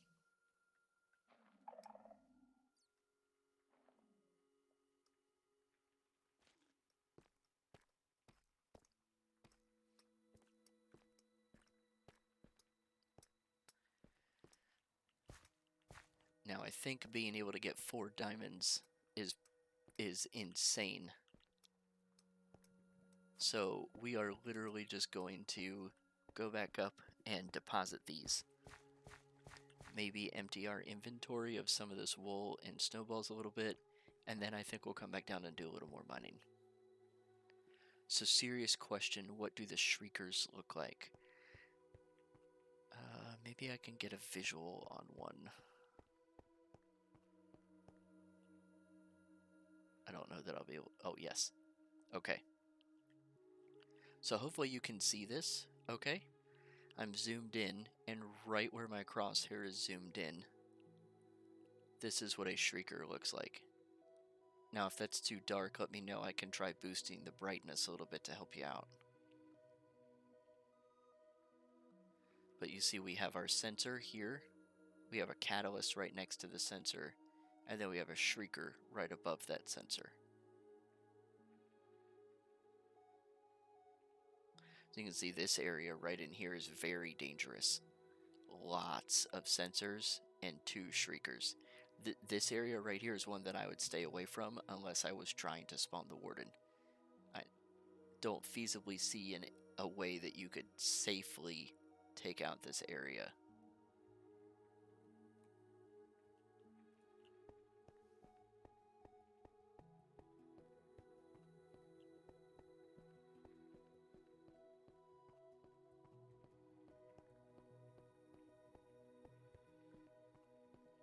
Now I think being able to get 4 diamonds is insane. So we are literally just going to go back up and deposit these. Maybe empty our inventory of some of this wool and snowballs a little bit, and then I think we'll come back down and do a little more mining. So serious question, what do the shriekers look like? Maybe I can get a visual on one. I don't know that I'll be able... Oh, yes. Okay. So hopefully you can see this, okay? I'm zoomed in, and right where my crosshair is zoomed in, this is what a shrieker looks like. Now if that's too dark, let me know. I can try boosting the brightness a little bit to help you out. But you see we have our sensor here, we have a catalyst right next to the sensor, and then we have a shrieker right above that sensor. So you can see this area right in here is very dangerous. Lots of sensors and 2 shriekers. This area right here is one that I would stay away from unless I was trying to spawn the warden. I don't feasibly see a way that you could safely take out this area.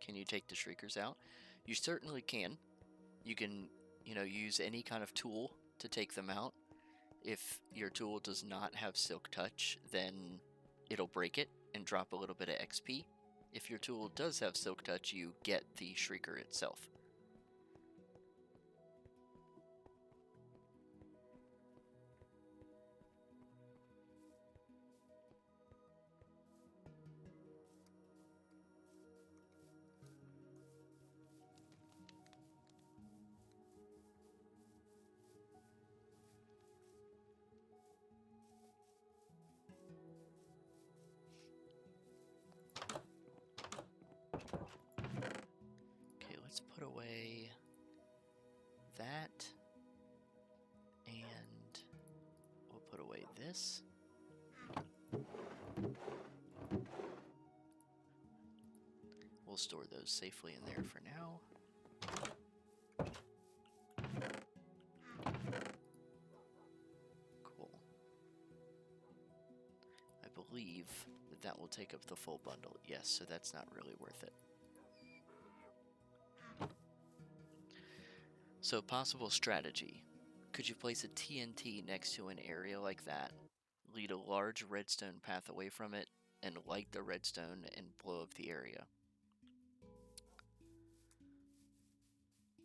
Can you take the shriekers out? You certainly can. You can, use any kind of tool to take them out. If your tool does not have Silk Touch, then it'll break it and drop a little bit of XP. If your tool does have Silk Touch, you get the shrieker itself. Let's put away that, and we'll put away this. We'll store those safely in there for now. Cool. I believe that will take up the full bundle. Yes, so that's not really worth it. So possible strategy. Could you place a TNT next to an area like that, lead a large redstone path away from it, and light the redstone and blow up the area?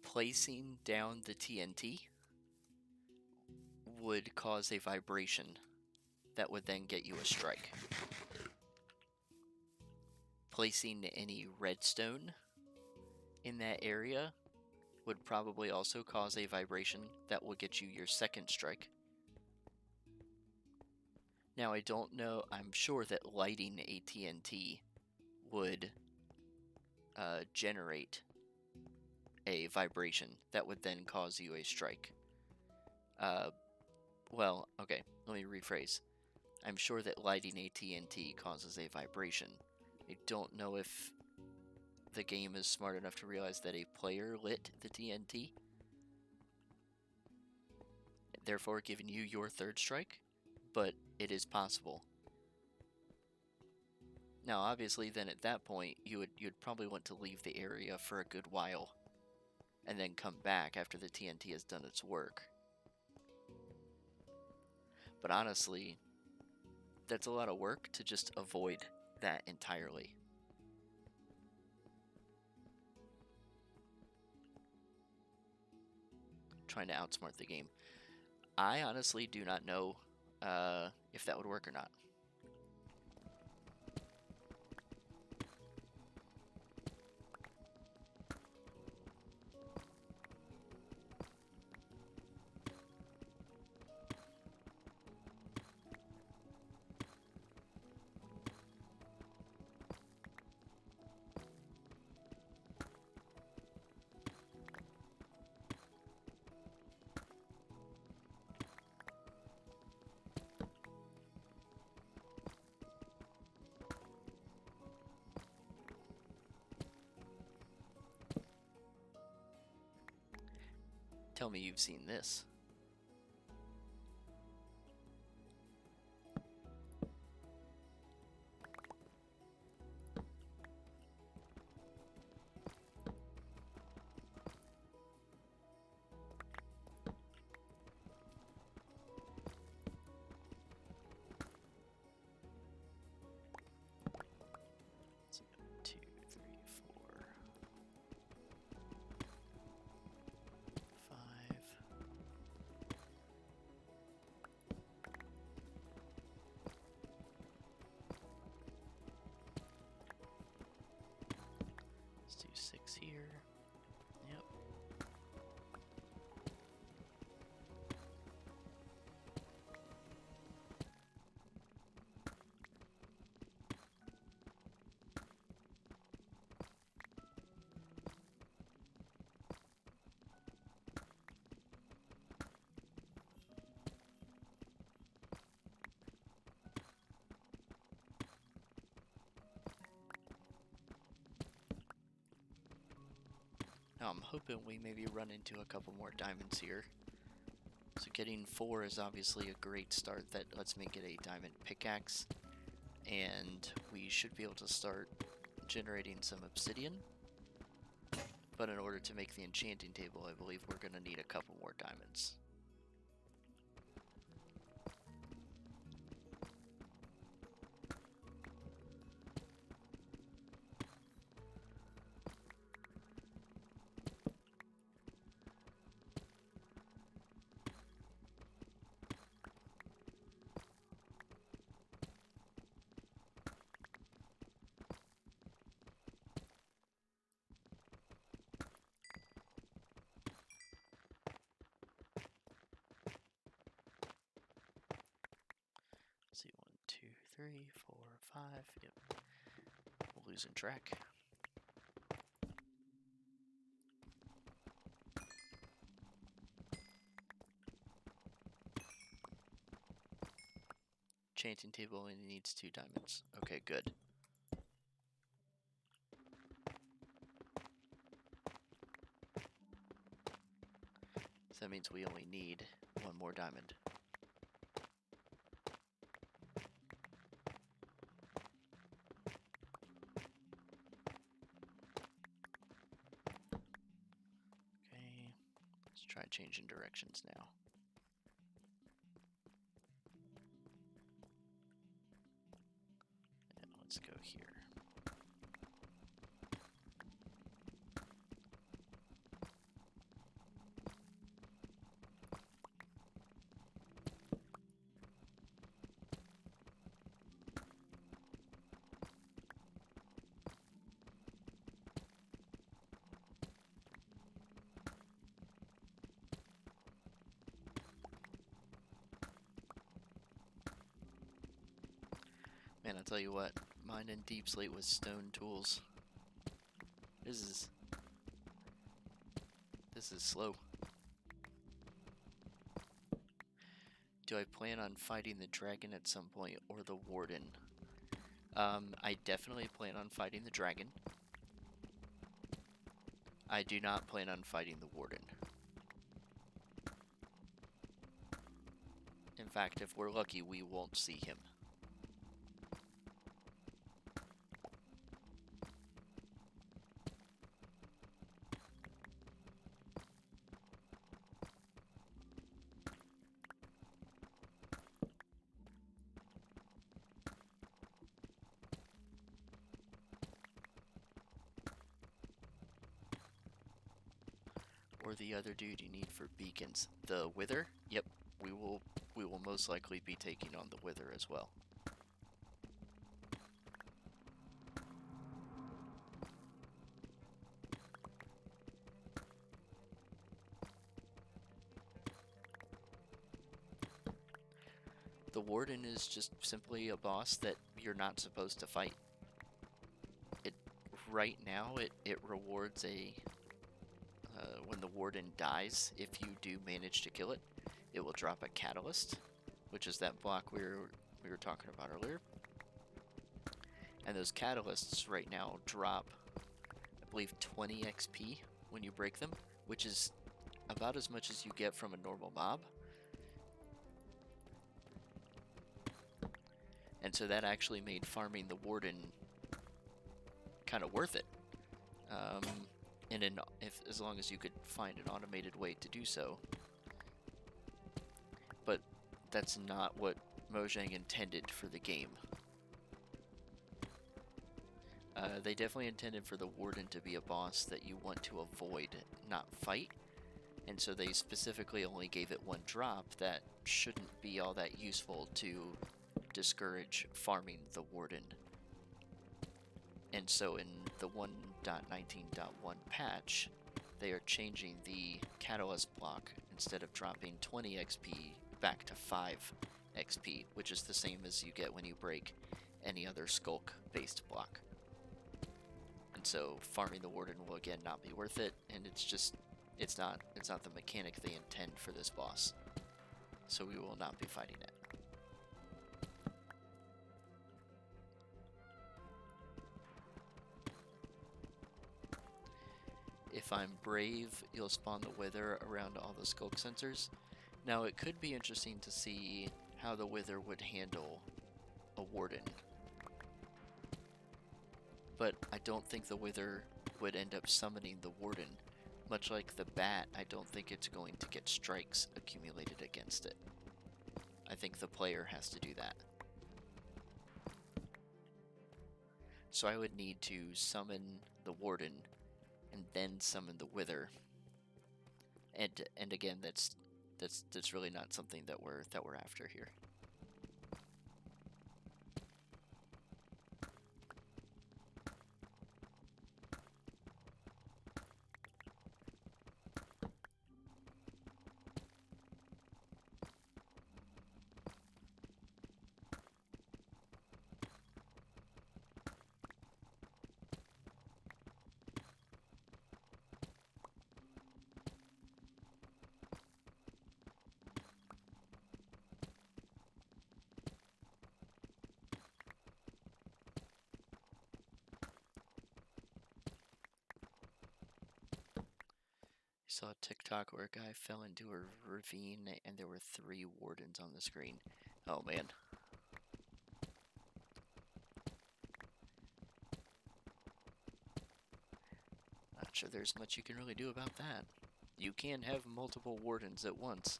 Placing down the TNT would cause a vibration that would then get you a strike. Placing any redstone in that area would probably also cause a vibration that will get you your second strike. Now I don't know, I'm sure that lighting a TNT would generate a vibration that would then cause you a strike. Well, okay, let me rephrase. I'm sure that lighting a TNT causes a vibration. I don't know if the game is smart enough to realize that a player lit the TNT, therefore giving you your third strike, but it is possible. Now obviously then at that point you'd probably want to leave the area for a good while and then come back after the TNT has done its work. But honestly, that's a lot of work to just avoid that entirely. trying to outsmart the game. I honestly do not know if that would work or not. Tell me you've seen this. Let's see, 2, 3, 4, 5. Let's do 6 here. Yep. Now I'm hoping we maybe run into a couple more diamonds here. So getting 4 is obviously a great start. That lets me get a diamond pickaxe. And we should be able to start generating some obsidian. But in order to make the enchanting table, I believe we're going to need a couple more diamonds. Let's see, 1, 2, 3, 4, 5. Yep. We're losing track. Enchanting table only needs 2 diamonds. Okay, good. So that means we only need 1 more diamond. Okay, let's try changing directions now. And let's go here. Man, I'll tell you what, mining deep slate with stone tools. This is slow. Do I plan on fighting the dragon at some point or the warden? I definitely plan on fighting the dragon. I do not plan on fighting the warden. In fact, if we're lucky, we won't see him. Or for the other dude you need for beacons? The Wither? Yep, we will most likely be taking on the Wither as well. The Warden is just simply a boss that you're not supposed to fight. Right now, it rewards when the Warden dies, if you do manage to kill it, it will drop a Catalyst, which is that block we were talking about earlier. And those Catalysts right now drop, I believe, 20 XP when you break them, which is about as much as you get from a normal mob. And so that actually made farming the Warden kind of worth it. As long as you could find an automated way to do so. But that's not what Mojang intended for the game. They definitely intended for the Warden to be a boss that you want to avoid, not fight. And so they specifically only gave it one drop that shouldn't be all that useful to discourage farming the Warden. And so in the 1.19.1 patch, they are changing the Catalyst block. Instead of dropping 20 XP back to 5 XP, which is the same as you get when you break any other Skulk based block. And so farming the Warden will again not be worth it, and it's not the mechanic they intend for this boss. So we will not be fighting it. If I'm brave, you'll spawn the Wither around all the Skulk sensors. Now it could be interesting to see how the Wither would handle a Warden. But I don't think the Wither would end up summoning the Warden. Much like the Bat, I don't think it's going to get strikes accumulated against it. I think the player has to do that. So I would need to summon the Warden and then summon the Wither. And again, that's really not something that we're after here. Saw a TikTok where a guy fell into a ravine and there were 3 Wardens on the screen. Oh man. Not sure there's much you can really do about that. You can have multiple Wardens at once.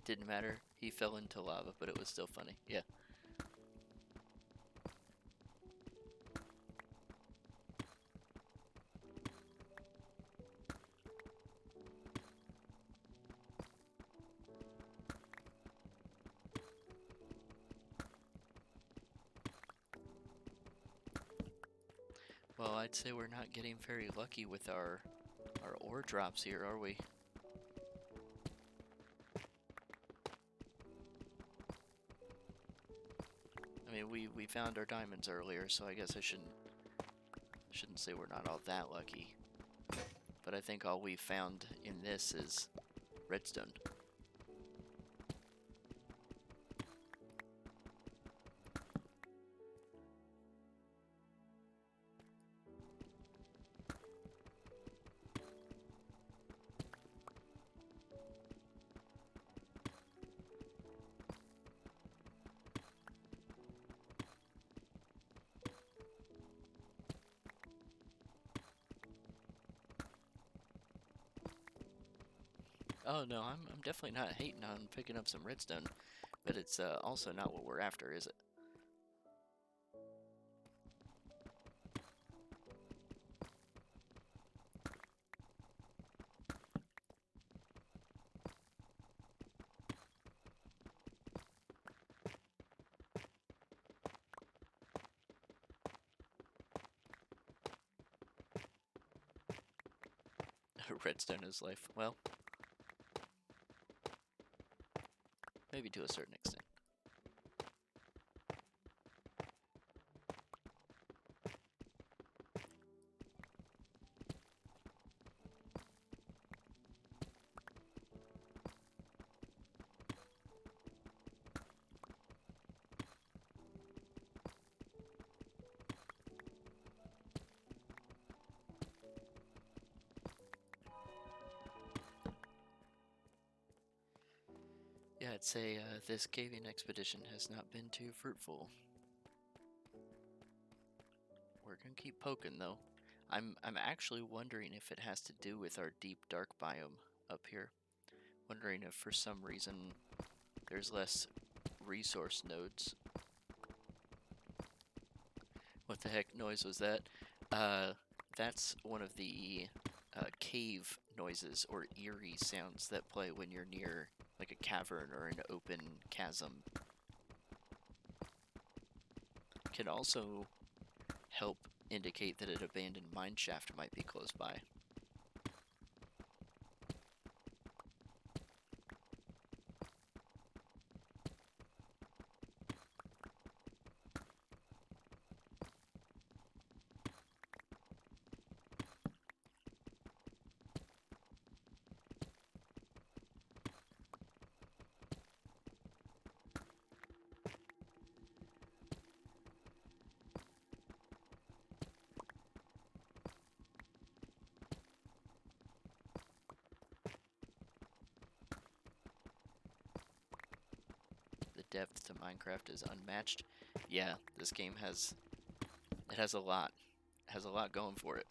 Didn't matter. He fell into lava, but it was still funny. Yeah. Well, I'd say we're not getting very lucky with our ore drops here, are we? I mean, we found our diamonds earlier, so I guess I shouldn't say we're not all that lucky. But I think all we found in this is redstone. Oh no, I'm definitely not hating on picking up some redstone, but it's also not what we're after, is it? Redstone is life. Well, maybe to a certain extent. Yeah, I'd say this caving expedition has not been too fruitful. We're gonna keep poking though. I'm actually wondering if it has to do with our deep dark biome up here. Wondering if for some reason there's less resource nodes. What the heck noise was that? That's one of the cave noises or eerie sounds that play when you're near like a cavern or an open chasm. Can also help indicate that an abandoned mine shaft might be close by. Depth to Minecraft is unmatched. Yeah, this game has a lot. It has a lot going for it.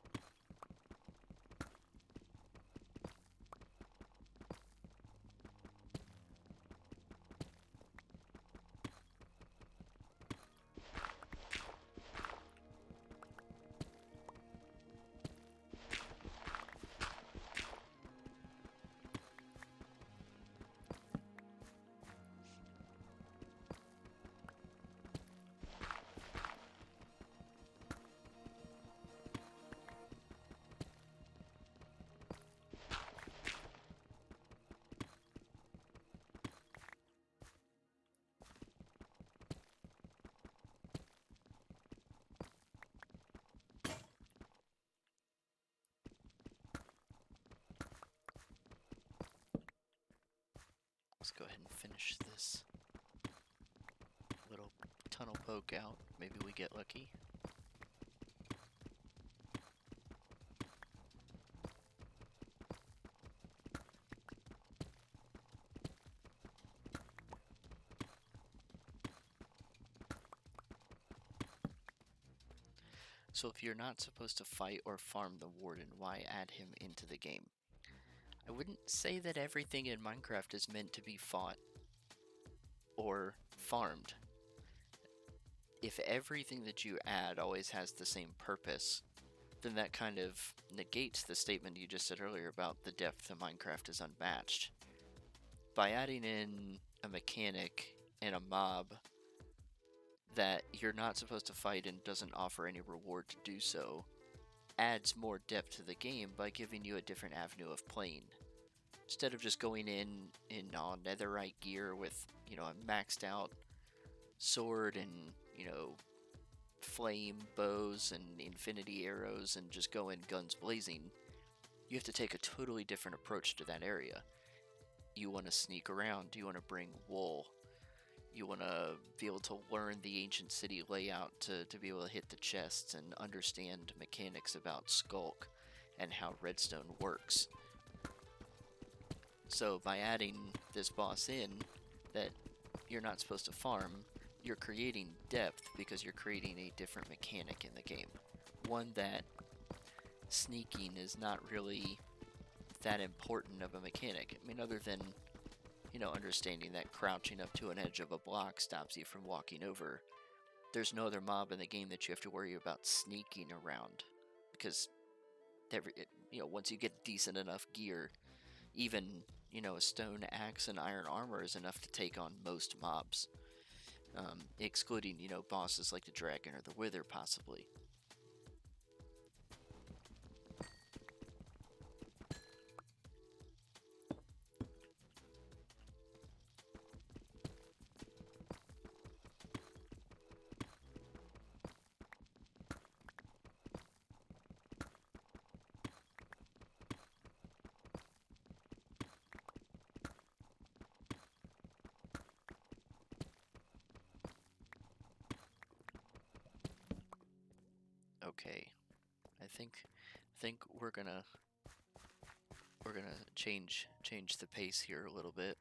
Let's go ahead and finish this little tunnel poke out. Maybe we get lucky. So if you're not supposed to fight or farm the warden, why add him into the game? I wouldn't say that everything in Minecraft is meant to be fought or farmed. If everything that you add always has the same purpose, then that kind of negates the statement you just said earlier about the depth of Minecraft is unmatched. By adding in a mechanic and a mob that you're not supposed to fight and doesn't offer any reward to do so, adds more depth to the game by giving you a different avenue of playing. Instead of just going in all netherite gear with, a maxed out sword and, flame bows and infinity arrows and just go in guns blazing, you have to take a totally different approach to that area. You want to sneak around, you want to bring wool, you want to be able to learn the ancient city layout to be able to hit the chests and understand mechanics about Skulk and how redstone works. So by adding this boss in that you're not supposed to farm, you're creating depth because you're creating a different mechanic in the game. One that sneaking is not really that important of a mechanic. I mean, other than, you know, understanding that crouching up to an edge of a block stops you from walking over. There's no other mob in the game that you have to worry about sneaking around, because you know, once you get decent enough gear, even, you know, a stone axe and iron armor is enough to take on most mobs, excluding, you know, bosses like the dragon or the wither possibly. Okay, I think we're gonna change the pace here a little bit.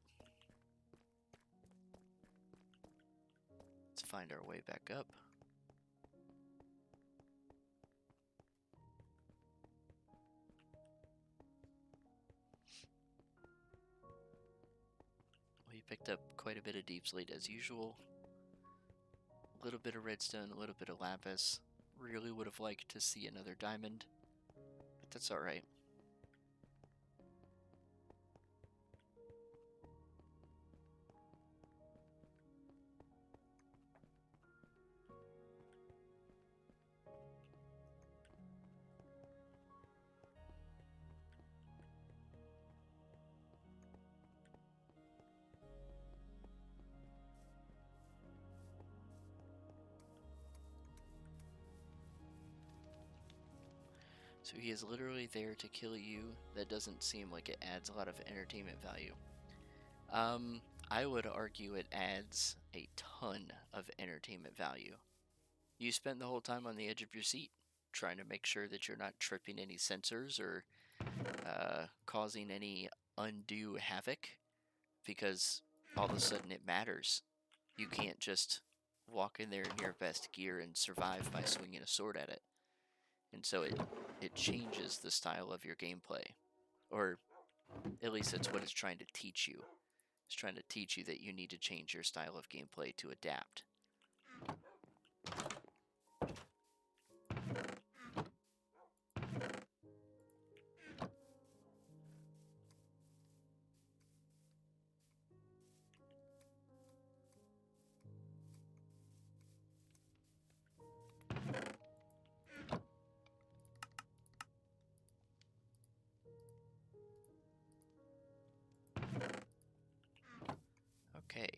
Let's find our way back up. We picked up quite a bit of deep slate as usual. A little bit of redstone, a little bit of lapis. Really would have liked to see another diamond, but that's alright. So he is literally there to kill you. That doesn't seem like it adds a lot of entertainment value. I would argue it adds a ton of entertainment value. You spent the whole time on the edge of your seat, trying to make sure that you're not tripping any sensors or causing any undue havoc, because all of a sudden it matters. You can't just walk in there in your best gear and survive by swinging a sword at it. And so it changes the style of your gameplay. Or at least that's what it's trying to teach you. It's trying to teach you that you need to change your style of gameplay to adapt. Okay.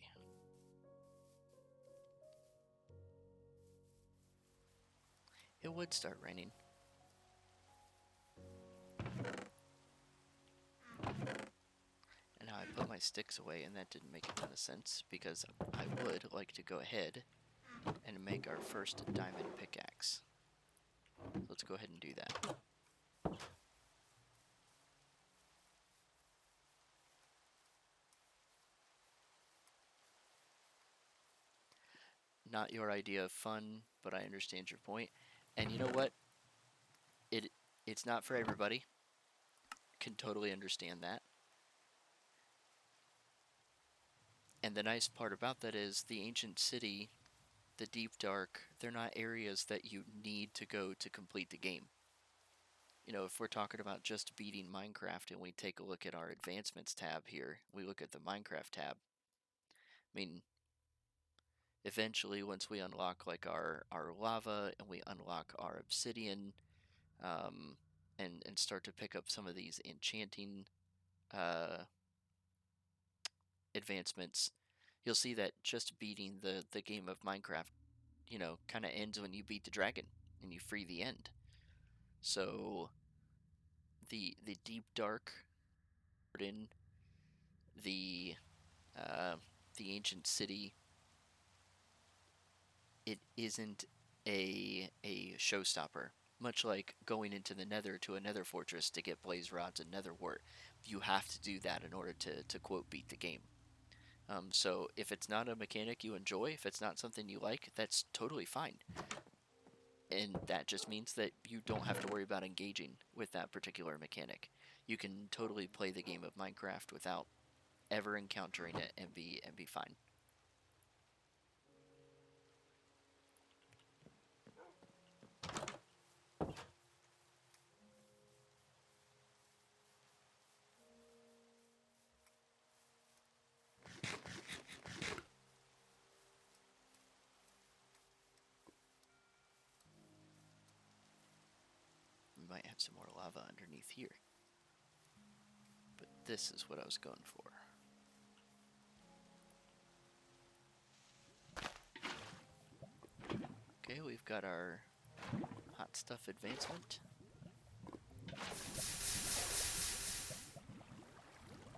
It would start raining. And now I put my sticks away, and that didn't make a ton of sense, because I would like to go ahead and make our first diamond pickaxe. Let's go ahead and do that. Not your idea of fun, but I understand your point. And you know what? It's not for everybody. Can totally understand that. And the nice part about that is the ancient city, the deep dark, they're not areas that you need to go to complete the game. You know, if we're talking about just beating Minecraft and we take a look at our advancements tab here, we look at the Minecraft tab. I mean, eventually once we unlock like our lava and we unlock our obsidian, and start to pick up some of these enchanting advancements, you'll see that just beating the game of Minecraft, you know, kind of ends when you beat the dragon and you free the end. So the deep dark in the ancient city, it isn't a showstopper. Much like going into the nether to a nether fortress to get blaze rods and nether wart. You have to do that in order to quote beat the game. So if it's not a mechanic you enjoy, if it's not something you like, that's totally fine. And that just means that you don't have to worry about engaging with that particular mechanic. You can totally play the game of Minecraft without ever encountering it and be fine. We might have some more lava underneath here. But this is what I was going for. Okay, we've got our hot stuff advancement.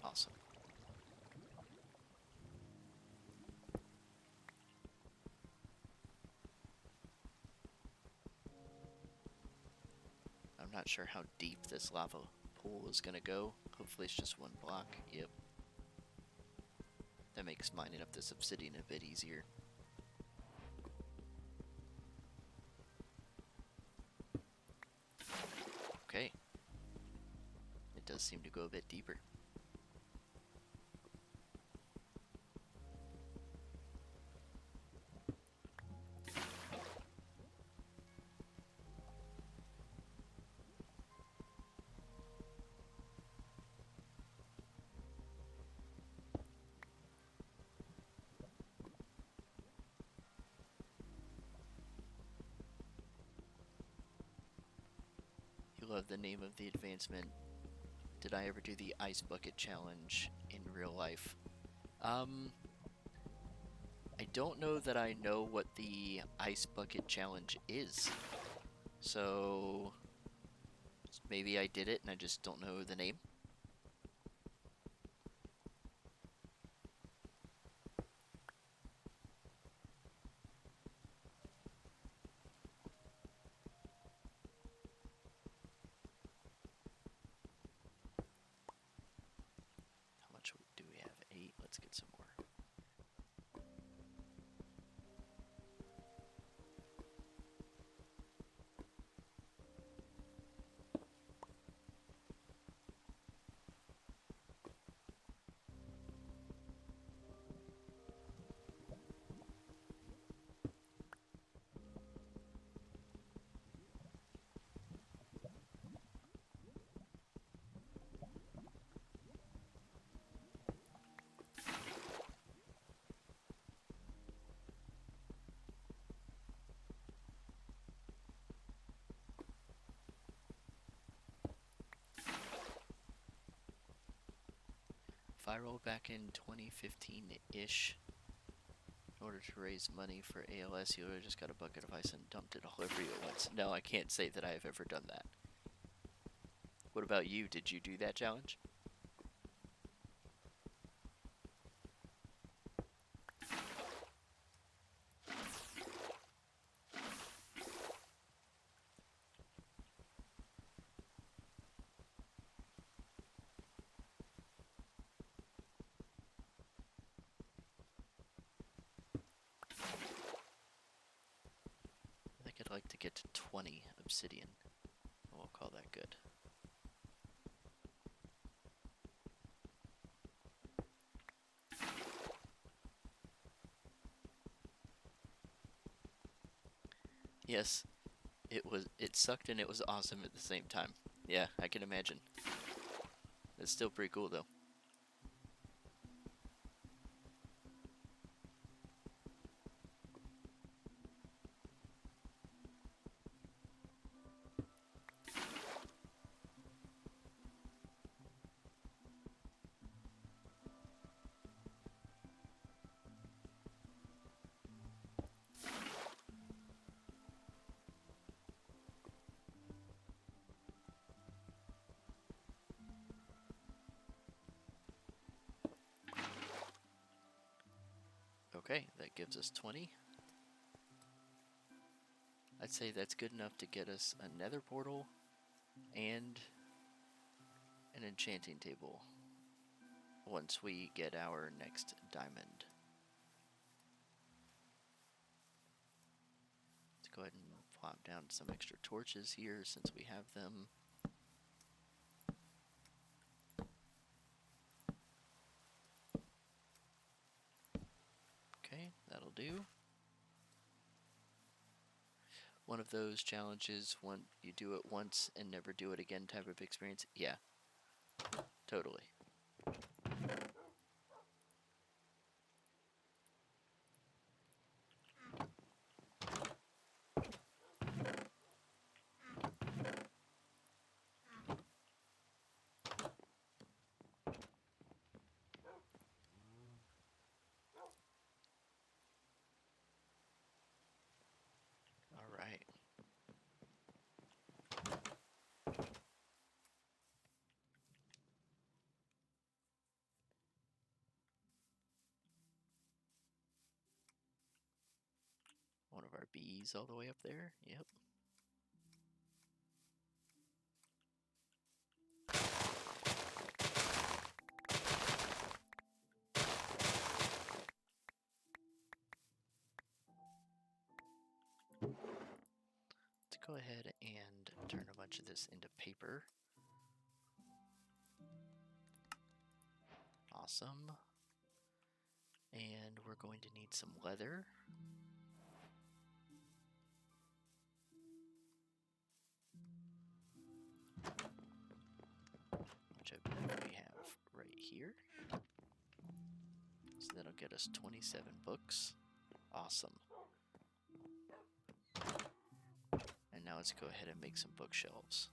Awesome. I'm not sure how deep this lava pool is gonna go. Hopefully it's just one block. Yep. That makes mining up this obsidian a bit easier. Okay. It does seem to go a bit deeper. You love the name of the advancement. Did I ever do the ice bucket challenge in real life? I don't know that I know what the ice bucket challenge is. So maybe I did it and I just don't know the name. How much do we have? 8. Let's get some more. If I roll back in 2015-ish, in order to raise money for ALS, you would just got a bucket of ice and dumped it all over you at once. No, I can't say that I have ever done that. What about you? Did you do that challenge? I think I'd like to get to 20 obsidian. We'll call that good. Yes, it sucked and it was awesome at the same time. Yeah, I can imagine. It's still pretty cool though. Okay, that gives us 20. I'd say that's good enough to get us a nether portal and an enchanting table once we get our next diamond. Let's go ahead and Plop down some extra torches here since we have them. Okay, that'll do. One of those challenges, when you do it once and never do it again type of experience. Yeah, totally. All right. One of our bees all the way up there. Yep. Let's go ahead and turn a bunch of this into paper. Awesome. And we're going to need some leather. Which I believe we have right here. So that'll get us 27 books. Awesome. And now let's go ahead and make some bookshelves.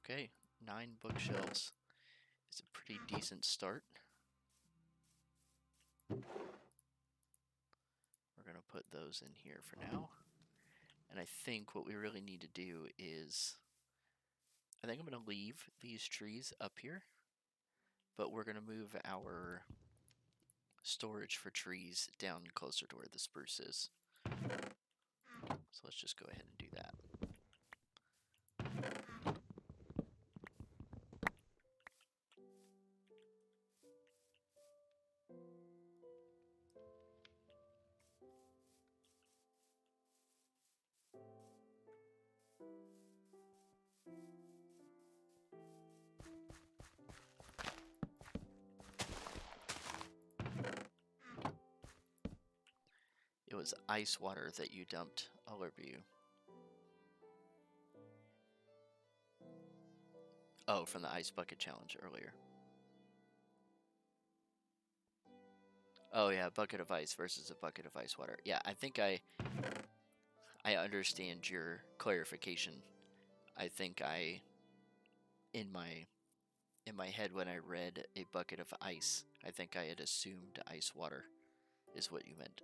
Okay, 9 bookshelves is a pretty decent start. We're going to put those in here for now. And I think what we really need to do is, I think I'm going to leave these trees up here, but we're going to move our storage for trees down closer to where the spruce is. So let's just go ahead and do that. It was ice water that you dumped all over you. Oh, from the ice bucket challenge earlier. Oh yeah, a bucket of ice versus a bucket of ice water. Yeah, I think I understand your clarification. I think in my head when I read a bucket of ice, I think I had assumed ice water is what you meant.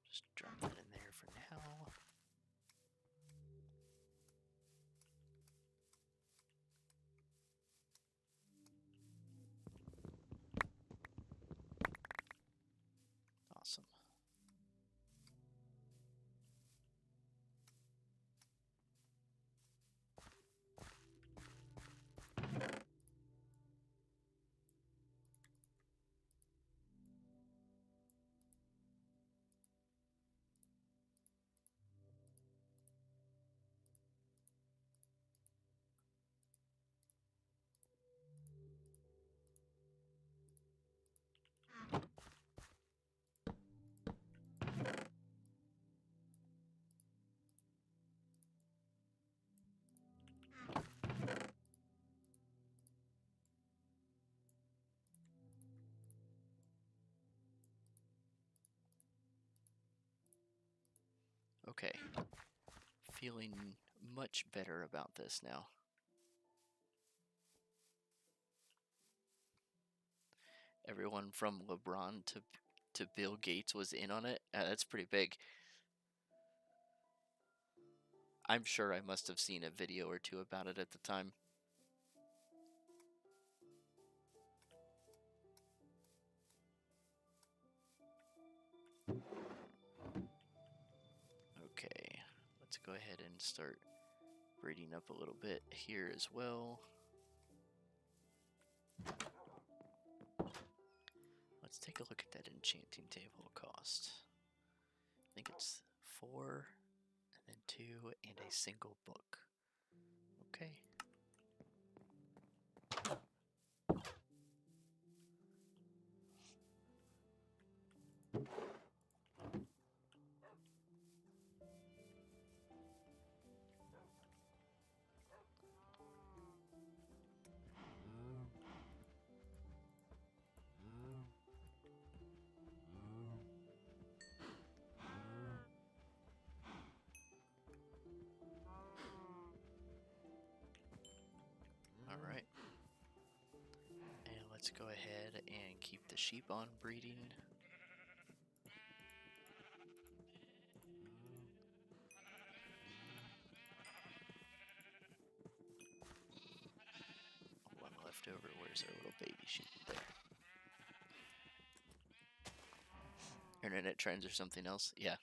Just drop that in there for now. Awesome. Okay. Feeling much better about this now. Everyone from LeBron to to Bill Gates was in on it. That's pretty big. I'm sure I must have seen a video or two about it at the time. Okay, let's go ahead and start breeding up a little bit here as well. Let's take a look at that enchanting table cost. I think it's 4, and then 2, and a single book. Okay. Alright. And let's go ahead and keep the sheep on breeding. One left over. Where's our little baby sheep? There. Internet trends or something else? Yeah.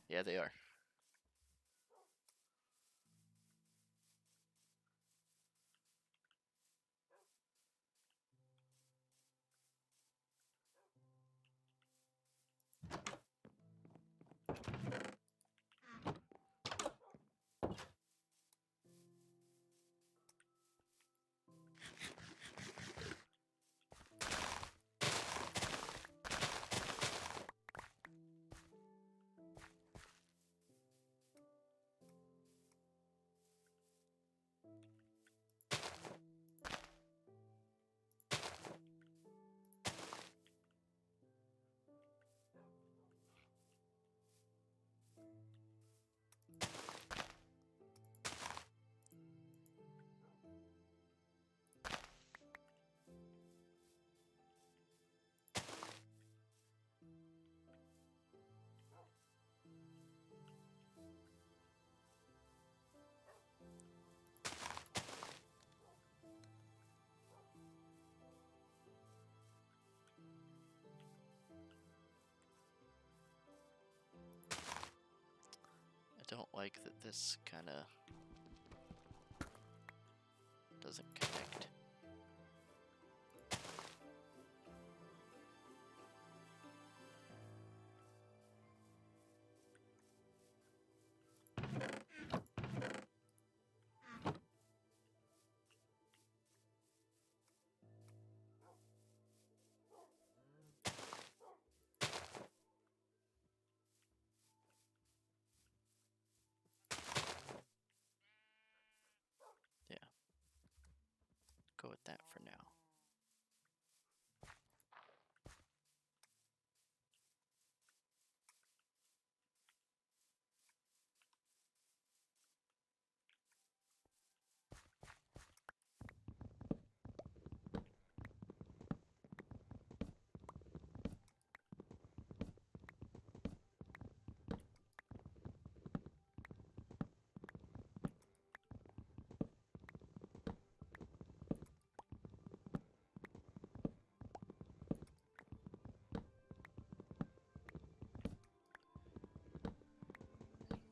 Yeah, they are. I don't like that this kind of doesn't connect. Go with that for now.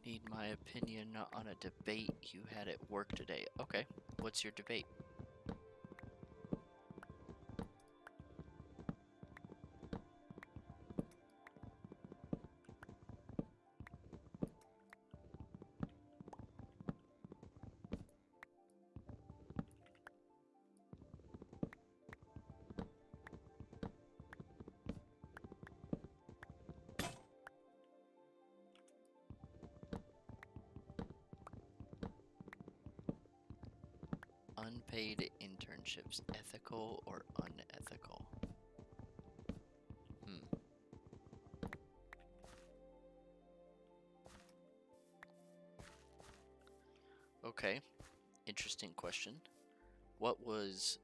Need my opinion on a debate you had at work today. Okay, what's your debate? Unpaid internships, ethical or unethical? Okay, interesting question. What was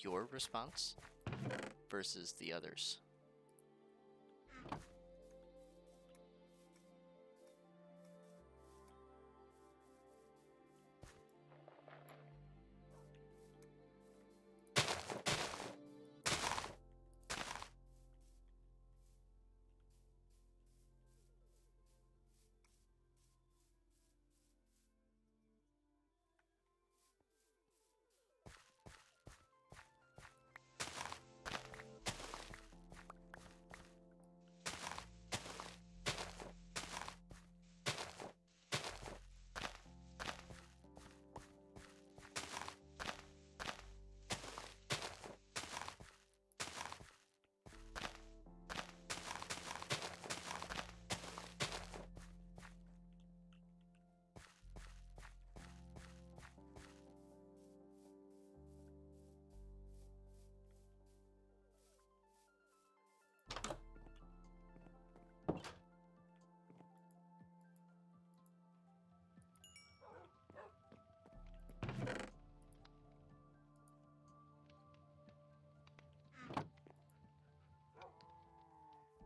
your response? versus the others.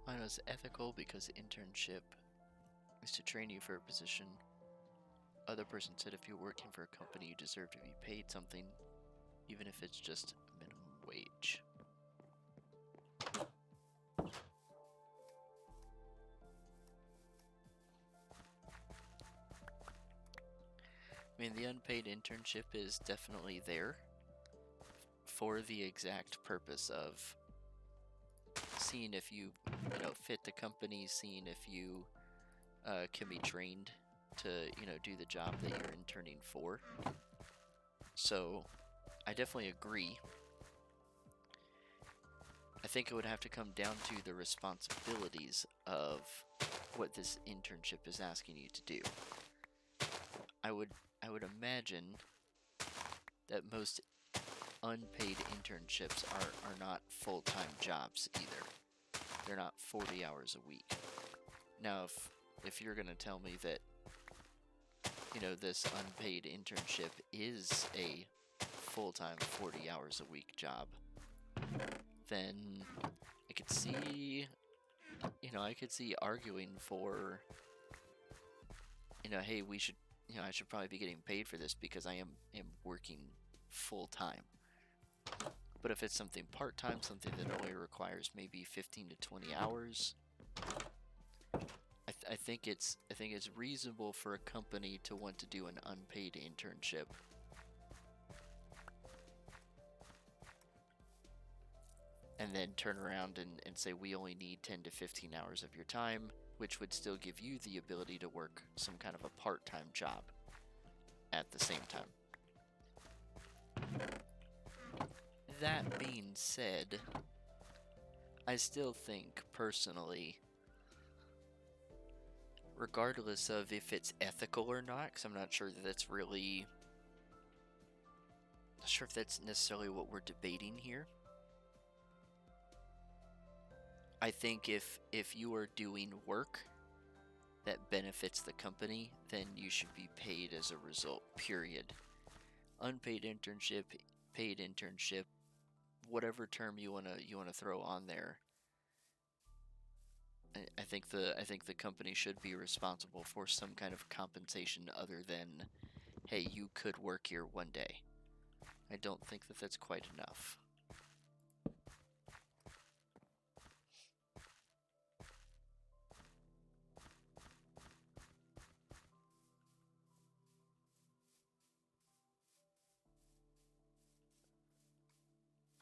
Mine was ethical because internship is to train you for a position. Other person said if you're working for a company, you deserve to be paid something, even if it's just minimum wage. I mean, the unpaid internship is definitely there for the exact purpose of seeing if you fit the company, seeing if you can be trained to, do the job that you're interning for. So, I definitely agree. I think it would have to come down to the responsibilities of what this internship is asking you to do. I would imagine that most unpaid internships are not full-time jobs either. They're not 40 hours a week. Now, if you're going to tell me that, this unpaid internship is a full-time 40 hours a week job, then I could see, arguing for, hey, we should, I should probably be getting paid for this because I am working full-time. But if it's something part-time, something that only requires maybe 15 to 20 hours, I think it's reasonable for a company to want to do an unpaid internship. And then turn around and say we only need 10 to 15 hours of your time, which would still give you the ability to work some kind of a part-time job at the same time. That being said, I still think, personally, regardless of if it's ethical or not, because I'm not sure that that's really... not sure if that's necessarily what we're debating here. I think if you are doing work that benefits the company, then you should be paid as a result, period. Unpaid internship, paid internship, whatever term you wanna throw on there. I think the company should be responsible for some kind of compensation other than, hey, you could work here one day. I don't think that that's quite enough.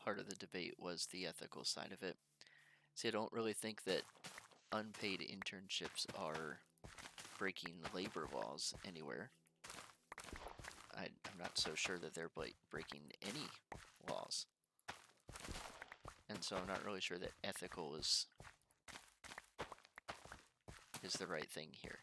Part of the debate was the ethical side of it. See, I don't really think that unpaid internships are breaking labor laws anywhere. I'm not so sure that they're breaking any laws. And so I'm not really sure that ethical is the right thing here.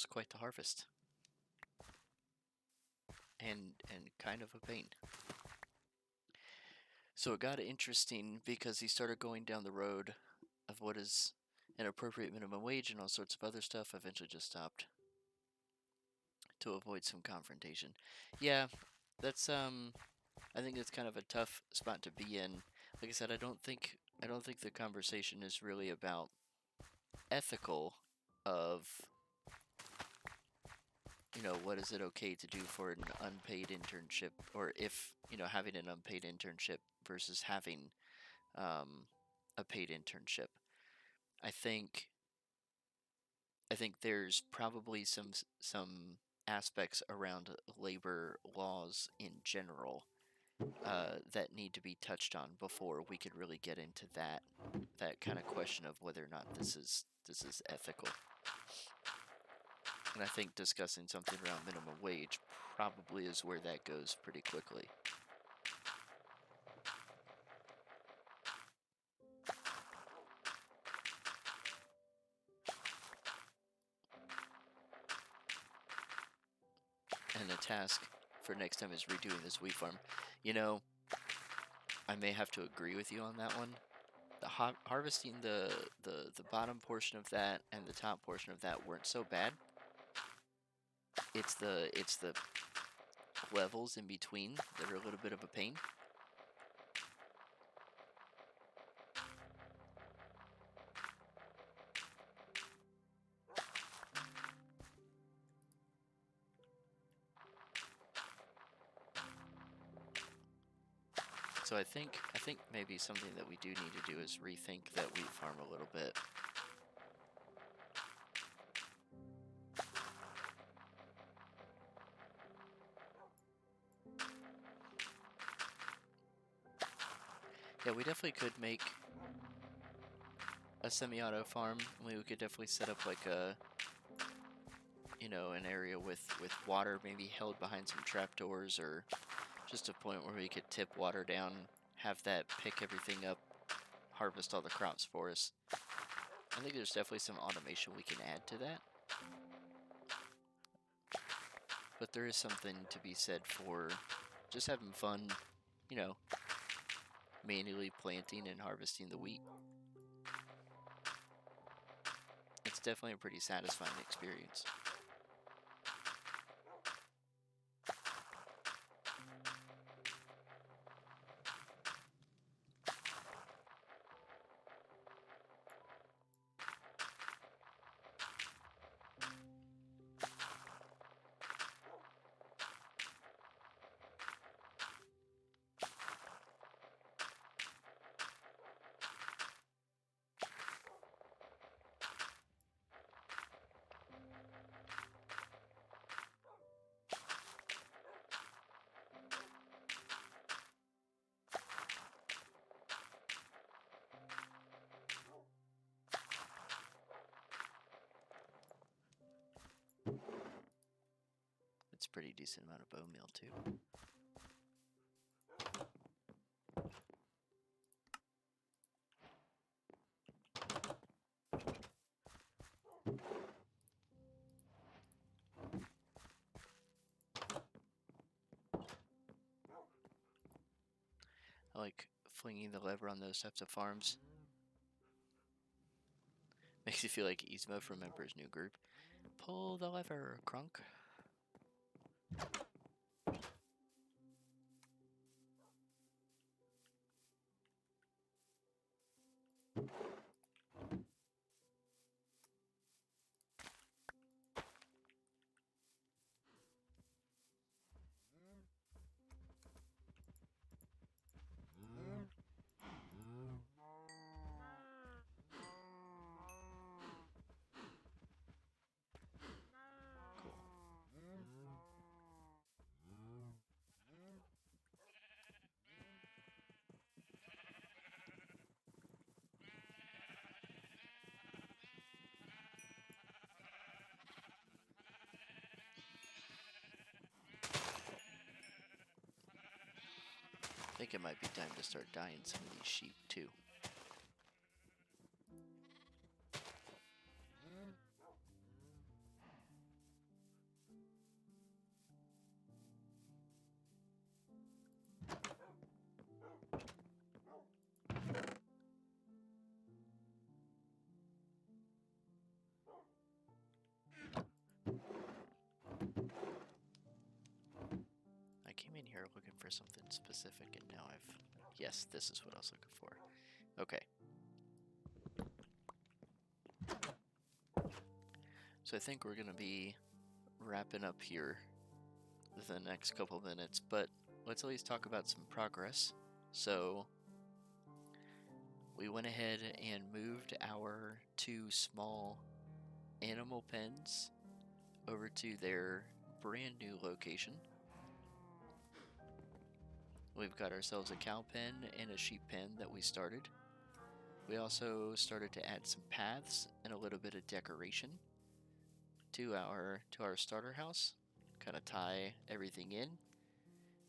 was quite the harvest. And kind of a pain. So it got interesting because he started going down the road of what is an appropriate minimum wage and all sorts of other stuff. I eventually just stopped to avoid some confrontation. Yeah, that's I think it's kind of a tough spot to be in. Like I said, I don't think the conversation is really about ethical of, you know, what is it okay to do for an unpaid internship, or if, you know, having an unpaid internship versus having a paid internship. I think there's probably some aspects around labor laws in general that need to be touched on before we could really get into that kind of question of whether or not this is ethical. And I think discussing something around minimum wage probably is where that goes pretty quickly. And the task for next time is redoing this wheat farm. You know, I may have to agree with you on that one. The harvesting the bottom portion of that and the top portion of that weren't so bad. It's the levels in between that are a little bit of a pain. So I think maybe something that we do need to do is rethink that wheat farm a little bit. Yeah, we definitely could make a semi-auto farm. We could definitely set up like a, you know, an area with water maybe held behind some trapdoors, or just a point where we could tip water down, have that pick everything up, harvest all the crops for us. I think there's definitely some automation we can add to that. But there is something to be said for just having fun, you know, manually planting and harvesting the wheat. It's definitely a pretty satisfying experience. It's a pretty decent amount of bone meal too. I like flinging the lever on those types of farms. Makes you feel like Yzma from Emperor's New Groove. Pull the lever, Crunk. I think it might be time to start dyeing some of these sheep too. something specific, and now I've... Yes, this is what I was looking for. Okay. So I think we're going to be wrapping up here within the next couple of minutes, but let's at least talk about some progress. So we went ahead and moved our 2 small animal pens over to their brand new location. We've got ourselves a cow pen and a sheep pen that we started. We also started to add some paths and a little bit of decoration to our starter house, kind of tie everything in.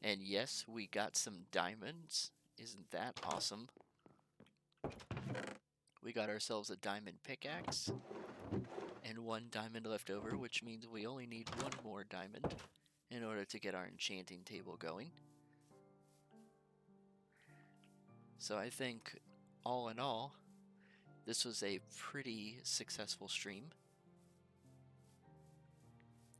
And yes, we got some diamonds. Isn't that awesome? We got ourselves a diamond pickaxe and 1 diamond left over, which means we only need 1 more diamond in order to get our enchanting table going. So I think, all in all, this was a pretty successful stream.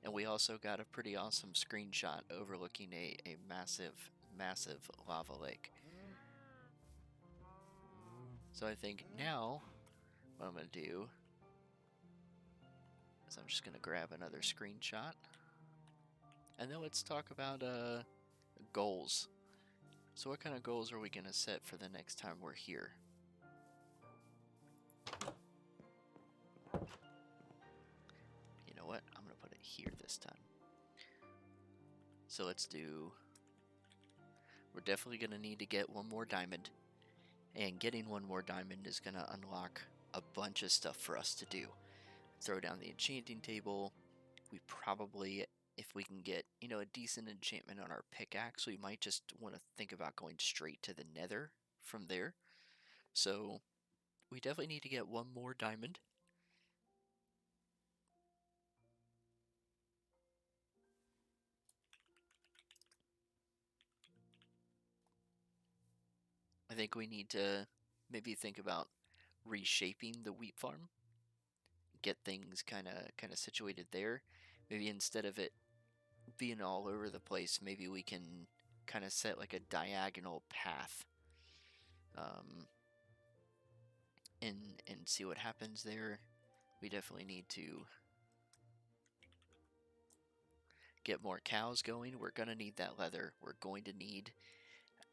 And we also got a pretty awesome screenshot overlooking a massive, massive lava lake. So I think now, what I'm going to do is I'm just going to grab another screenshot. And then let's talk about goals. So what kind of goals are we going to set for the next time we're here? You know what? I'm going to put it here this time. So let's do... We're definitely going to need to get 1 more diamond. And getting 1 more diamond is going to unlock a bunch of stuff for us to do. Throw down the enchanting table. We probably... If we can get, you know, a decent enchantment on our pickaxe, we might just want to think about going straight to the nether from there. So we definitely need to get 1 more diamond. I think we need to maybe think about reshaping the wheat farm. Get things kind of situated there. Maybe instead of it being all over the place, maybe we can kind of set like a diagonal path, and see what happens there. We definitely need to get more cows going. We're gonna need that leather. We're going to need,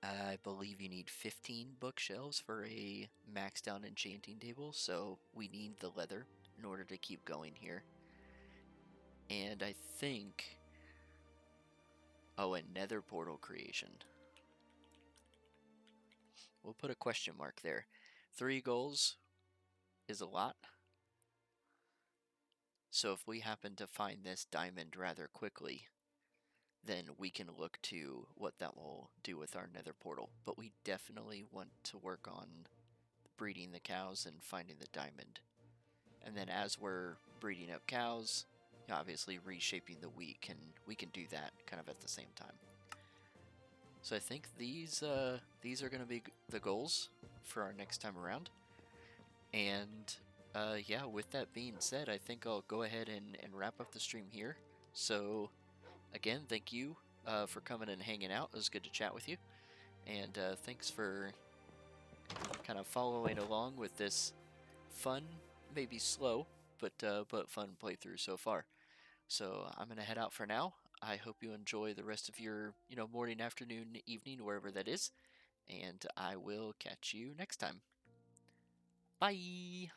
I believe you need 15 bookshelves for a maxed out enchanting table, so we need the leather in order to keep going here. And I think... Oh, and nether portal creation. We'll put a question mark there. 3 goals is a lot. So if we happen to find this diamond rather quickly, then we can look to what that will do with our nether portal. But we definitely want to work on breeding the cows and finding the diamond. And then as we're breeding up cows, obviously reshaping the wheat, we can do that kind of at the same time. So I think these are going to be the goals for our next time around. And yeah, with that being said, I think I'll go ahead and wrap up the stream here. So again, thank you for coming and hanging out. It was good to chat with you. And thanks for kind of following along with this fun, maybe slow, but fun playthrough so far. So I'm going to head out for now. I hope you enjoy the rest of your, morning, afternoon, evening, wherever that is. And I will catch you next time. Bye!